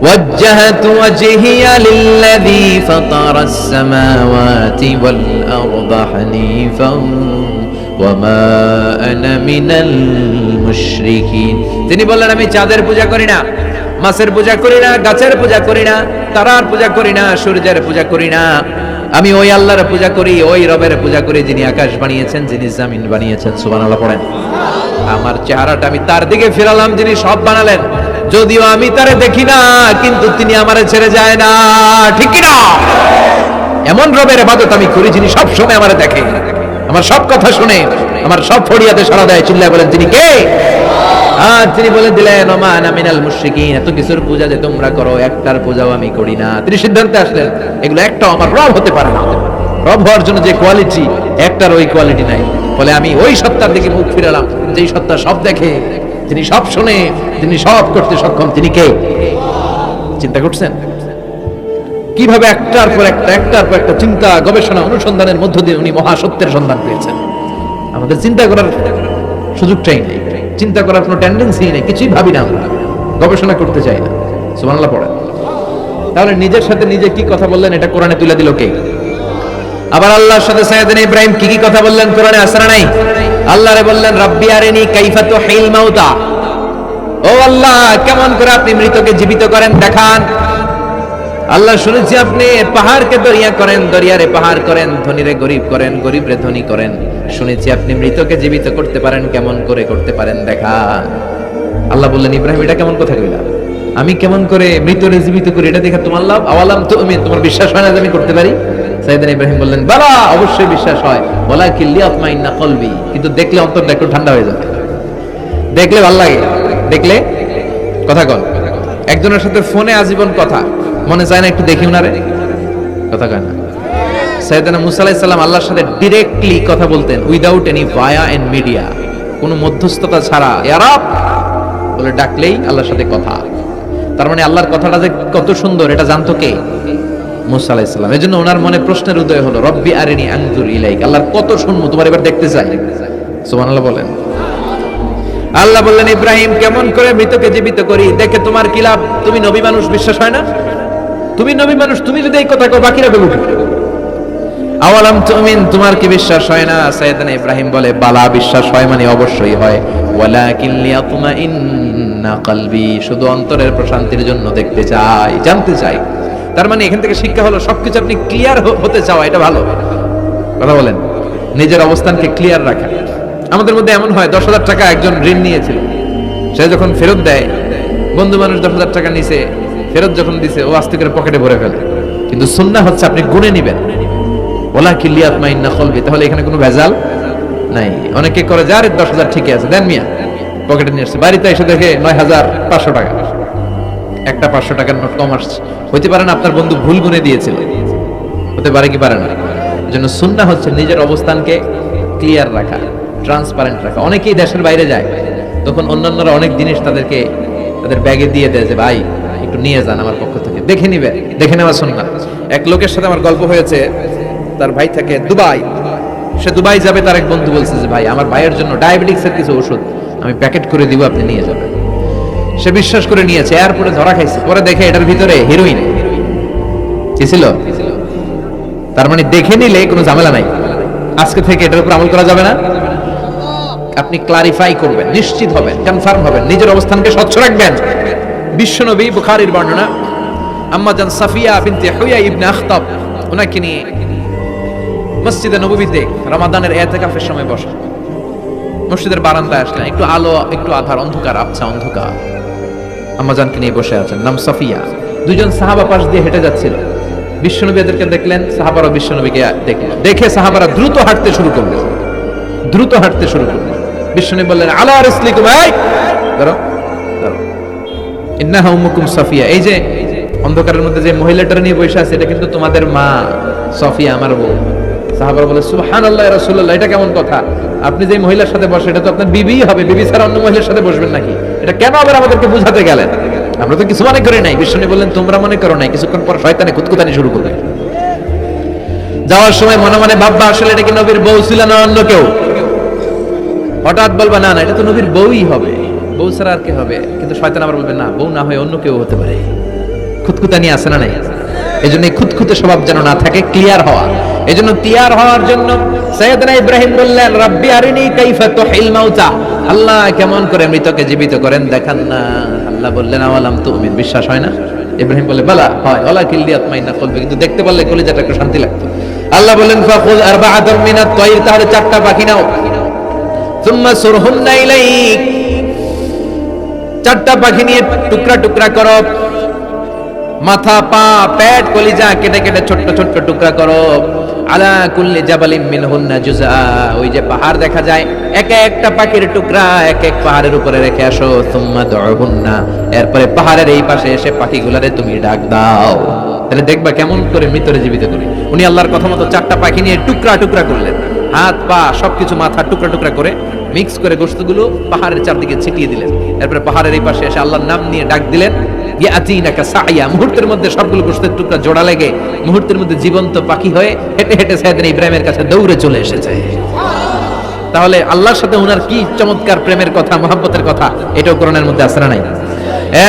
S2: ওয়াজ্জাহতু ওয়াজহিয়া লিল্লাযী ফাতারাস সামাওয়াতি ওয়াল আরদা হানিফান ওয়া মা আনা মিনাল মুশরিকিন। তিনি বললেন আমি চাঁদের পূজা করি না, মাছের পূজা করি না, গাছের পূজা করি না, তারার পূজা করি না, সূর্যের পূজা করি না। আমি ওই আল্লাহর পূজা করি, ওই রবের পূজা করি যিনি আকাশ বানিয়েছেন, যিনি জমিন বানিয়েছেন। সুবহানাল্লাহ পড়েন। আমার চেহারাটা আমি তার দিকে ফিরালাম যিনি সব বানালেন, যদিও আমি তারে দেখি না, কিন্তু তিনি আমারে ছেড়ে যায় না। ঠিক কি না? এমন রবের ইবাদত আমি করি যিনি সব সময় আমারে দেখে, আমার সব কথা শুনে, আমার সব ফরিয়াদে সাড়া দেয়। চিল্লায় বলেন তিনি কে? আর তিনি বলে দিলেন ওমা আনা মিনাল মুশরিকিন, এত কিছুর পূজা যে তোমরা করো একটার পূজাও আমি করি না। তিনি সিদ্ধান্তে আসলেন এগুলো একটাও আমার রব হতে পারে না। রব হওয়ার জন্য যে কোয়ালিটি, একটার ওই কোয়ালিটি নাই। ফলে আমি ওই সত্তার দিকে মুখ ফিরালাম যেই সত্তা সব দেখে, তিনি সব শুনে, তিনি সব করতে সক্ষম। তিনি কে? চিন্তা করছেন কিভাবে একটার পর একটা চিন্তা, গবেষণা, অনুসন্ধানের মধ্য দিয়ে উনি মহাসত্যের সন্ধান পেয়েছেন। আমাদের চিন্তা করার সুযোগটাই নেই, চিন্তা করার কোনো টেন্ডেন্সি নেই, কিছুই ভাবি না, আমরা গবেষণা করতে চাই না। সুবহানাল্লাহ পড়েন। তাহলে নিজের সাথে নিজে কি কথা বললেন এটা কোরআনে তুলে দিল কে? আবার আল্লাহর সাথে সাইয়েদনা ইব্রাহিম কি কি কথা বললেন কোরআনে আছে না নাই? আল্লাহরে বললেন রাব্বি আরিনি কাইফা তুহিল মাউতা, ও আল্লাহ কেমন করে আপনি মৃতকে জীবিত করেন দেখান। আল্লাহ শুনেছি আপনি পাহাড়কে দরিয়া করেন, দরিয়ারে পাহাড় করেন, ধনীরে গরিব করেন, গরিবরে ধনী করেন। শুনেছি আপনি মৃতকে জীবিত করতে পারেন, কেমন করে করতে পারেন দেখান। আল্লাহ বললেন ইব্রাহিম এটা কেমন কথা কইলা? আমি কেমন করে মৃতরে জীবিত করি এটা দেখা তোমার লাভ? আওয়ালাম তুমিন, তোমার বিশ্বাস হয় না যে আমি করতে পারি? সাইয়েদনা ইব্রাহিম বললেন বালা, অবশ্যই বিশ্বাস হয়, ওয়ালাকিন লিয়াতমাইন্না কলবি, কিন্তু দেখলে অন্তরটা একটু ঠান্ডা হয়ে যাবে, দেখলে ভালো লাগে, দেখলে কথা কন। একজনের সাথে ফোনে আজীবন কথা, মনে চায় না একটু দেখি উনারে? কথা কয় না। সাইয়েদনা মুসা আলাইহিস সালাম আল্লাহর সাথে ডাইরেক্টলি কথা বলতেন, without any via and media, কোনো মধ্যস্থতা ছাড়া। ইয়া রব বলে ডাকলেই আল্লাহর সাথে কথা। তার মানে আল্লাহর কথাটা যে কত সুন্দর এটা জানতো কে? মুসা আলাইহিস সালাম। এজন্য ওনার মনে প্রশ্নের উদয় হলো, রব্বি আরিনি আনজুর ইলাইক, আল্লাহর কত শুনবো, তোমার এবার দেখতে চাই। সুবহানাল্লাহ বলেন। আল্লাহ বললেন, ইব্রাহিম কেমন করে মৃতকে জীবিত করি, দেখে তোমার কি লাভ? তুমি নবী মানুষ, বিশ্বাস হয় না? তুমি নবী মানুষ, তুমি যদি এই কথা কও বাকিরা বলবে আওয়ালাম তুমিন, তোমার কি বিশ্বাস হয় না? সাইয়েদনা ইব্রাহিম বলে, বালা, বিশ্বাস হয়, মানে অবশ্যই হয়। ওয়ালাকিন লিয়াতমাইন্না কলবি, শুধু অন্তরের প্রশান্তির জন্য দেখতে চাই, জানতে চাই। তার মানে এখান থেকে শিক্ষা হলো, সবকিছু আপনি ক্লিয়ার হতে চাওয়া, এটা ভালো কথা বলেন। নিজের অবস্থানকে ক্লিয়ার রাখা। আমাদের মধ্যে এমন হয়, 10,000 টাকা একজন ঋণ নিয়েছিল, সে যখন ফেরত দেয়, বন্ধু মানুষ 10,000 টাকা নিছে, ফেরত যখন দিছে ও আস্তে করে পকেটে ভরে ফেলে। কিন্তু সুন্নাহ হচ্ছে আপনি গুনে নিবেন, ওয়ালাকিন লিয়াতমাইন্না কলবি, তাহলে এখানে কোনো ভেজাল নাই। অনেকে করে, যার 10,000 ঠিকই আছে, দেন মিয়া, পকেটে নিয়ে আসছে, বাড়িতে এসে দেখে 9,500 টাকা, একটা 500 টাকার নোট কম আসছে। হইতে পারে না আপনার বন্ধু ভুল গুনে দিয়েছিল, হতে পারে কি পারে না। এজন্য সুন্নাহ হচ্ছে নিজের অবস্থানকে ক্লিয়ার রাখা, ট্রান্সপারেন্ট রাখা। অনেকেই দেশের বাইরে যায়, তখন অন্যান্যরা অনেক জিনিস তাদের ব্যাগে দিয়ে দেয় যে ভাই একটু নিয়ে যান আমার পক্ষ থেকে, দেখে নিবে, দেখে নেওয়া সুন্নাহ। এক লোকের সাথে আমার গল্প হয়েছে, তার ভাই থাকে দুবাই, সে দুবাই যাবে, তার এক বন্ধু বলছে যে ভাই আমার ভাইয়ের জন্য ডায়াবেটিক্সের কিছু ওষুধ আমি প্যাকেট করে দিব, আপনি নিয়ে যাবেন। সে বিশ্বাস করে নিয়েছে, এয়ারপোর্টে ধরা খাইছে, পরে দেখে এটার ভিতরে হিরোইন কি ছিল। তার মানে দেখে নিলে কোনো ঝামেলা নাই, আজকে থেকে এটার উপর আমল করা যাবে না। আপনি ক্লারিফাই করবেন, নিশ্চিত হবেন, কনফার্ম হবেন, নিজের অবস্থানকে স্বচ্ছ রাখবেন। বিশ্বনবী, বুখারীর বর্ণনা, আম্মা জান সাফিয়া বিনতে হুয়াই ইবনে আখতাব, ওনাকে নিয়ে মসজিদে নববীতে রমাদানের ইতিকাফের সময় বসা, মসজিদের বারান্দায় আসলেন, একটু আলো, একটু আধার, অন্ধকার, আবছা অন্ধকার, আম্মাজানকে নিয়ে বসে আছেন, নাম সাফিয়া। দুইজন সাহাবা পাশ দিয়ে হেঁটে যাচ্ছিল, বিশ্বনবী এদেরকে দেখলেন, সাহাবারা বিশ্বনবীকে দেখলেন, দেখে সাহাবারা দ্রুত হাঁটতে শুরু করলেন, দ্রুত হাঁটতে শুরু করলেন। বিশ্বনবী বললেন, আলা রিসলিকুম, এই ধরো ধরো, ইন্নাহা উম্মুকুম সাফিয়া, এই যে অন্ধকারের মধ্যে যে মহিলাটা নিয়ে বসে আছে, এটা কিন্তু তোমাদের মা সাফিয়া, আমার বউ। সাহাবারা বলে, সুবহানাল্লাহ ইয়া রাসূলুল্লাহ, এটা কেমন কথা? আপনি যে মহিলার সাথে বসে, এটা তো আপনার বিবি হবে, বিবি ছাড়া অন্য মহিলার সাথে বসবেন নাকি? এটা কেন আবার আমাদেরকে বুঝাতে গেলেন? আমরা তো কিছু মনে করি নাই। বিষ্ণু বললেন, তোমরা মনে করো নাই। কিছুক্ষণ পর শয়তানে কুতকুতানি শুরু করবে। যাওয়ার সময় মনে মনে ভাববা, আসলে এটা কি নবীর বউ ছিল না অন্য কেউ? হঠাৎ বলবা, না না, এটা তো নবীর বউই হবে, বউ ছাড়া আর কে হবে? কিন্তু শয়তান আবার বলবে, না, বউ না হয় অন্য কেউ হতে পারে। খুঁতখুতানি আছে না নাই? এজন্য এই খুঁতখুতে স্বভাব যেন না থাকে, ক্লিয়ার হওয়া। এজন্য ক্লিয়ার হওয়ার জন্য সাইয়েদনা ইব্রাহিম বললেন, রাব্বি আরিনি কাইফা তুহিল মাউতা, আল্লাহ কেমন করে মৃতকে জীবিত করেন দেখান না। আল্লাহ বললেন, আওয়ালাম তুমিন, বিশ্বাস হয় না? ইব্রাহিম বলে, বালা হয়, ওয়ালাকিন লিয়াতমাইন্না কলবি, কিন্তু দেখতে পারলে কলিজাটা একটু শান্তি লাগতো। আল্লাহ বললেন, ফাখুয আরবাআতাম মিনাত তায়র, তাহলে 4টা পাখি নাও, সুম্মা সুরহুন্না ইলাইক, 4টা পাখি নিয়ে টুকরা টুকরা করো, মাথা, পা, পেট, কলিজা কেটে কেটে ছোট্ট ছোট্ট টুকরা করো। আলা কুল্লি জাবালিন মিনহুন্না জুজআ, ওই যে পাহাড় দেখা যায়, এক একটা পাখির টুকরা এক এক পাহাড়ের উপরে রেখে আসো। সুম্মা দুহুন্না, এরপরে পাহাড়ের এই পাশে এসে পাখিগুলারে তুমি ডাক দাও, তাহলে দেখবা কেমন করে মৃতরে জীবিত করি। উনি আল্লাহর কথা মতো 4টা পাখি নিয়ে টুকরা টুকরা করলেন, হাত পা সবকিছু, মাথা টুকরা টুকরা করে মিক্স করে গোশতগুলো পাহাড়ের চারদিকে ছিটিয়ে দিলেন। এরপরে পাহাড়ের এই পাশে এসে আল্লাহর নাম নিয়ে ডাক দিলেন, ইয়াতিনাকা সাইয়া, মুহূর্তের মধ্যে সবগুলো গোশতের টুকরা জোড়া লেগে মুহূর্তের মধ্যে জীবন্ত পাখি হয়ে হেঁটে হেঁটে সাইয়েদনা ইব্রাহিমের কাছে দৌড়ে চলে এসেছে। তাহলে আল্লাহর সাথে ওনার কি চমৎকার প্রেমের কথা, মহব্বতের কথা, এটাও কোরআনের মধ্যে আছে না নাই?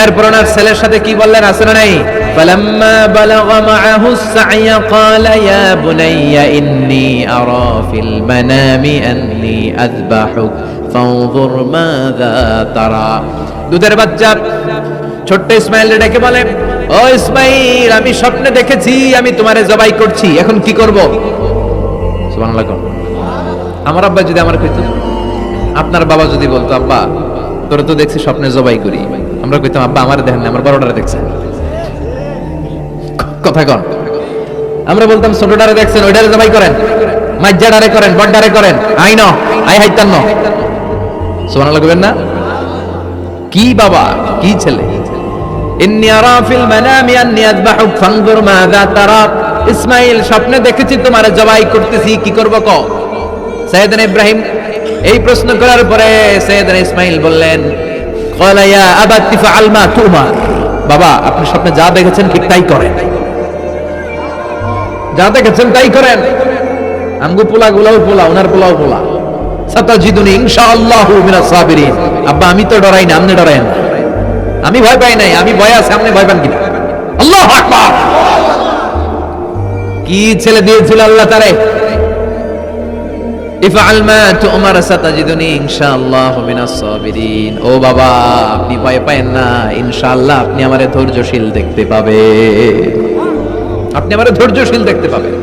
S2: এরপর ওনার ছেলের সাথে কি বললেন, আছে না নাই? ফালাম্মা বালাগা মাআহু সাইয়া ক্বালা ইয়া বুনাইয়া ইন্নী আরা ফিল মানামি আন্নী আযবাহুক ফানজুর মাযা তারা। দুধের বাচ্চা ছোট্ট ইসমাইল ডেকে বলে, ও ইসমাইল, আমি স্বপ্নে দেখেছি আমি তোমারে জবাই করছি, এখন কি করব? সুবহানাল্লাহ। আমার আব্বা যদি আমার কইতো, আপনার বাবা যদি বলতো, আব্বা তোরে তো দেখছি স্বপ্নে জবাই করি, আমরা কইতাম, আব্বা আমার দেখেন না, আমার বড়টারে দেখছেন। কথা কন, আমরা বলতাম, ছোটটারে দেখছেন, ওইটারে জবাই করেন, মাইজ্জাডারে করেন, বড়ডারে করেন, আই ন আই হাইতান ন। সুবহানাল্লাহ কইবেন না? কি বাবা, কি ছেলে। ইন্নী আরা ফিল মানামি আন্নী আযবাহুক ফানজুর মাযা তারা, ইসমাইল স্বপ্নে দেখেছি তোমারে জবাই করতেছি, কি করব কও? সাইয়েদনা ইব্রাহিম এই প্রশ্ন করার পরে সাইয়েদনা ইসমাইল বললেন, ক্বালা ইয়া আবাতি ফাআল মা তুমার, বাবা আপনি স্বপ্নে যা দেখেছেন ঠিক তাই করেন। যা দেখেছেন তাই করেন। আমগো পোলা গুলাও পোলা, ওনার পোলাও পোলা। সাতাজিদুনি ইনশাআল্লাহু মিনাস সাবিরিন। আব্বা আমি তো ডরাই না, আপনি ডরায়েন। আমি ভয় পাই নাই, আমি ভয় আছে, আপনি ভয় পান কিনা? আল্লাহু আকবার। কি ছেলে দিয়েছিল আল্লাহ তারে? ইফআল মা তু'মার সাতাজিদুনি ইনশাআল্লাহু মিনাস সাবিরিন। ও বাবা, আপনি ভয় পায়েন না, ইনশাআল্লাহ আপনি আমারে ধৈর্যশীল দেখতে পাবেন। আপনি আমারে ধৈর্যশীল দেখতে পাবেন।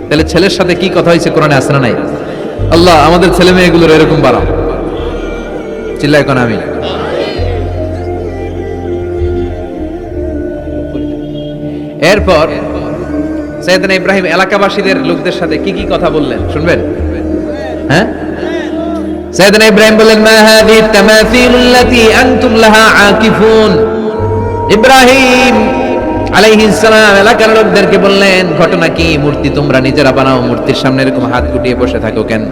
S2: তাহলে ছেলের সাথে কি কথা হয়েছে কোরআনে আছে না নাই? আল্লাহ আমাদের ছেলে মেয়েগুলোর এরকম বানাও। চিল্লায় কোন আমিন। এরপর সাইয়েদনা ইব্রাহিম এলাকাবাসীদের লোকদের সাথে কি কি কথা বললেন শুনবেন? হ্যাঁ, সাইয়েদনা ইব্রাহিম বললেন, মা হাযিহি তামাসিলুল্লাতী আনতুম লাহা আকিফুন। ইব্রাহিম আলাইহিস সালাম এলাকার লোকদেরকে বললেন, ঘটনা কি? মূর্তি তোমরা নিজেরা বানাও, মূর্তির সামনে এরকম হাত গুটিয়ে বসে থাকো কেন?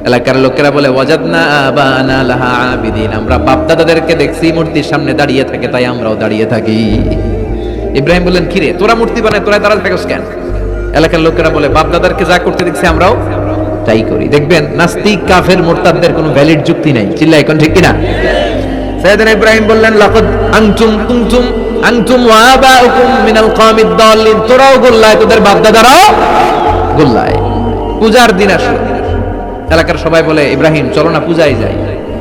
S2: এলাকার লোকেরা বলে, ওয়াজাদনা আবানা লাহা আবিদিন। আমরা বাপ দাদাদেরকে দেখছি মূর্তির সামনে দাঁড়িয়ে থাকে, তাই আমরাও দাঁড়িয়ে থাকি। ইব্রাহিম বললেন, কিরে তোরা মূর্তি বানায়, তোরা দাঁড়াতে থাকোস কেন? এলাকার লোকেরা বলে, বাপ দাদারকে যা করতে দেখছি আমরাও তাই করি। দেখবেন নাস্তিক কাফের মুরতাদদের কোনো ভ্যালিড যুক্তি নাই। চিল্লা এখন ঠিক কিনা? সাইয়েদনা ইব্রাহিম বললেন, লাকাদ আনতুম ওয়া আবাউকুম মিনাল কওমিদ দাল্লিন। তোরাও গোল্লায়, তোদের বাপ দাদারাও গোল্লায়। পূজার দিন আসলো, এলাকার সবাই বলে, ইব্রাহিম চলো না পূজায় যাই।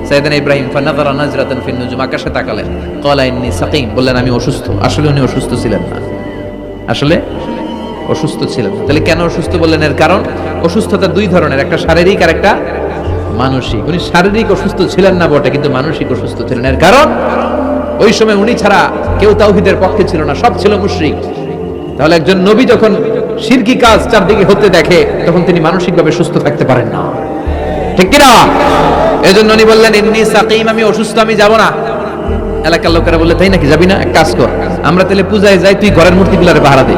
S2: সাইয়েদনা ইব্রাহিম ফানাযারা নাজরাতান ফিন নুজুম, আকাশে তাকালেন। ক্বালা ইন্নী সাকিম, বললেন আমি অসুস্থ। আসলে উনি অসুস্থ ছিলেন না, আসলে অসুস্থ ছিলেন না। তাহলে কেন অসুস্থ বললেন? এর কারণ অসুস্থতা দুই ধরনের, একটা শারীরিক আর একটা মানসিক। উনি শারীরিক অসুস্থ ছিলেন না বটে, কিন্তু মানসিক অসুস্থ ছিলেন। এর কারণ ওই সময় উনি ছাড়া কেউ তাওহীদের পক্ষে ছিল না, সব ছিল মুশরিক। তাহলে একজন নবী যখন শিরকি কাজ চারদিকে হতে দেখে, তখন তিনি মানসিকভাবে সুস্থ থাকতে পারেন না, ঠিক কিনা? এজন্য উনি বললেন, ইন্নী সাকিম, আমি অসুস্থ, আমি যাব না। এলাকার লোকেরা বললে, তাই নাকি, যাবি না? এক কাজ কর, আমরা তাহলে পূজায় যাই, তুই ঘরের মূর্তিগুলারে পাহারা দে।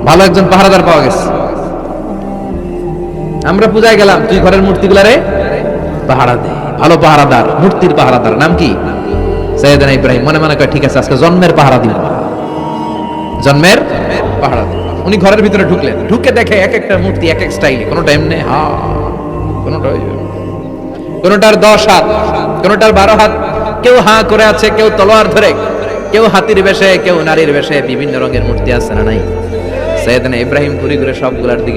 S2: ভালো একজন পাহারাদার পাওয়া গেছে। আমরা পূজায় গেলাম, তুই ঘরের মূর্তিগুলারে পাহারা দে। ভালো পাহারাদার, মূর্তির পাহারাদার। নাম কি? সাইয়েদনা ইব্রাহিম। মনে মনে কয়, ঠিক আছে, আজকে জন্মের পাহারা দিব, জন্মের পাহারা দিব। উনি ঘরের ভিতরে ঢুকলেন, ঢুকে দেখে এক একটা মূর্তি এক এক স্টাইলে, কোনোটা এমনি কোনোটার 10 হাত, কোনোটার 12 হাত, কেউ হাঁ করে আছে, কেউ তলোয়ার ধরে, কেউ হাতির বেশে, কেউ নারীর বেশে, বিভিন্ন রঙের মূর্তি আছে না নাই? সাইয়েদনা ইব্রাহিম ঘুরে ঘুরে সবগুলার দিকে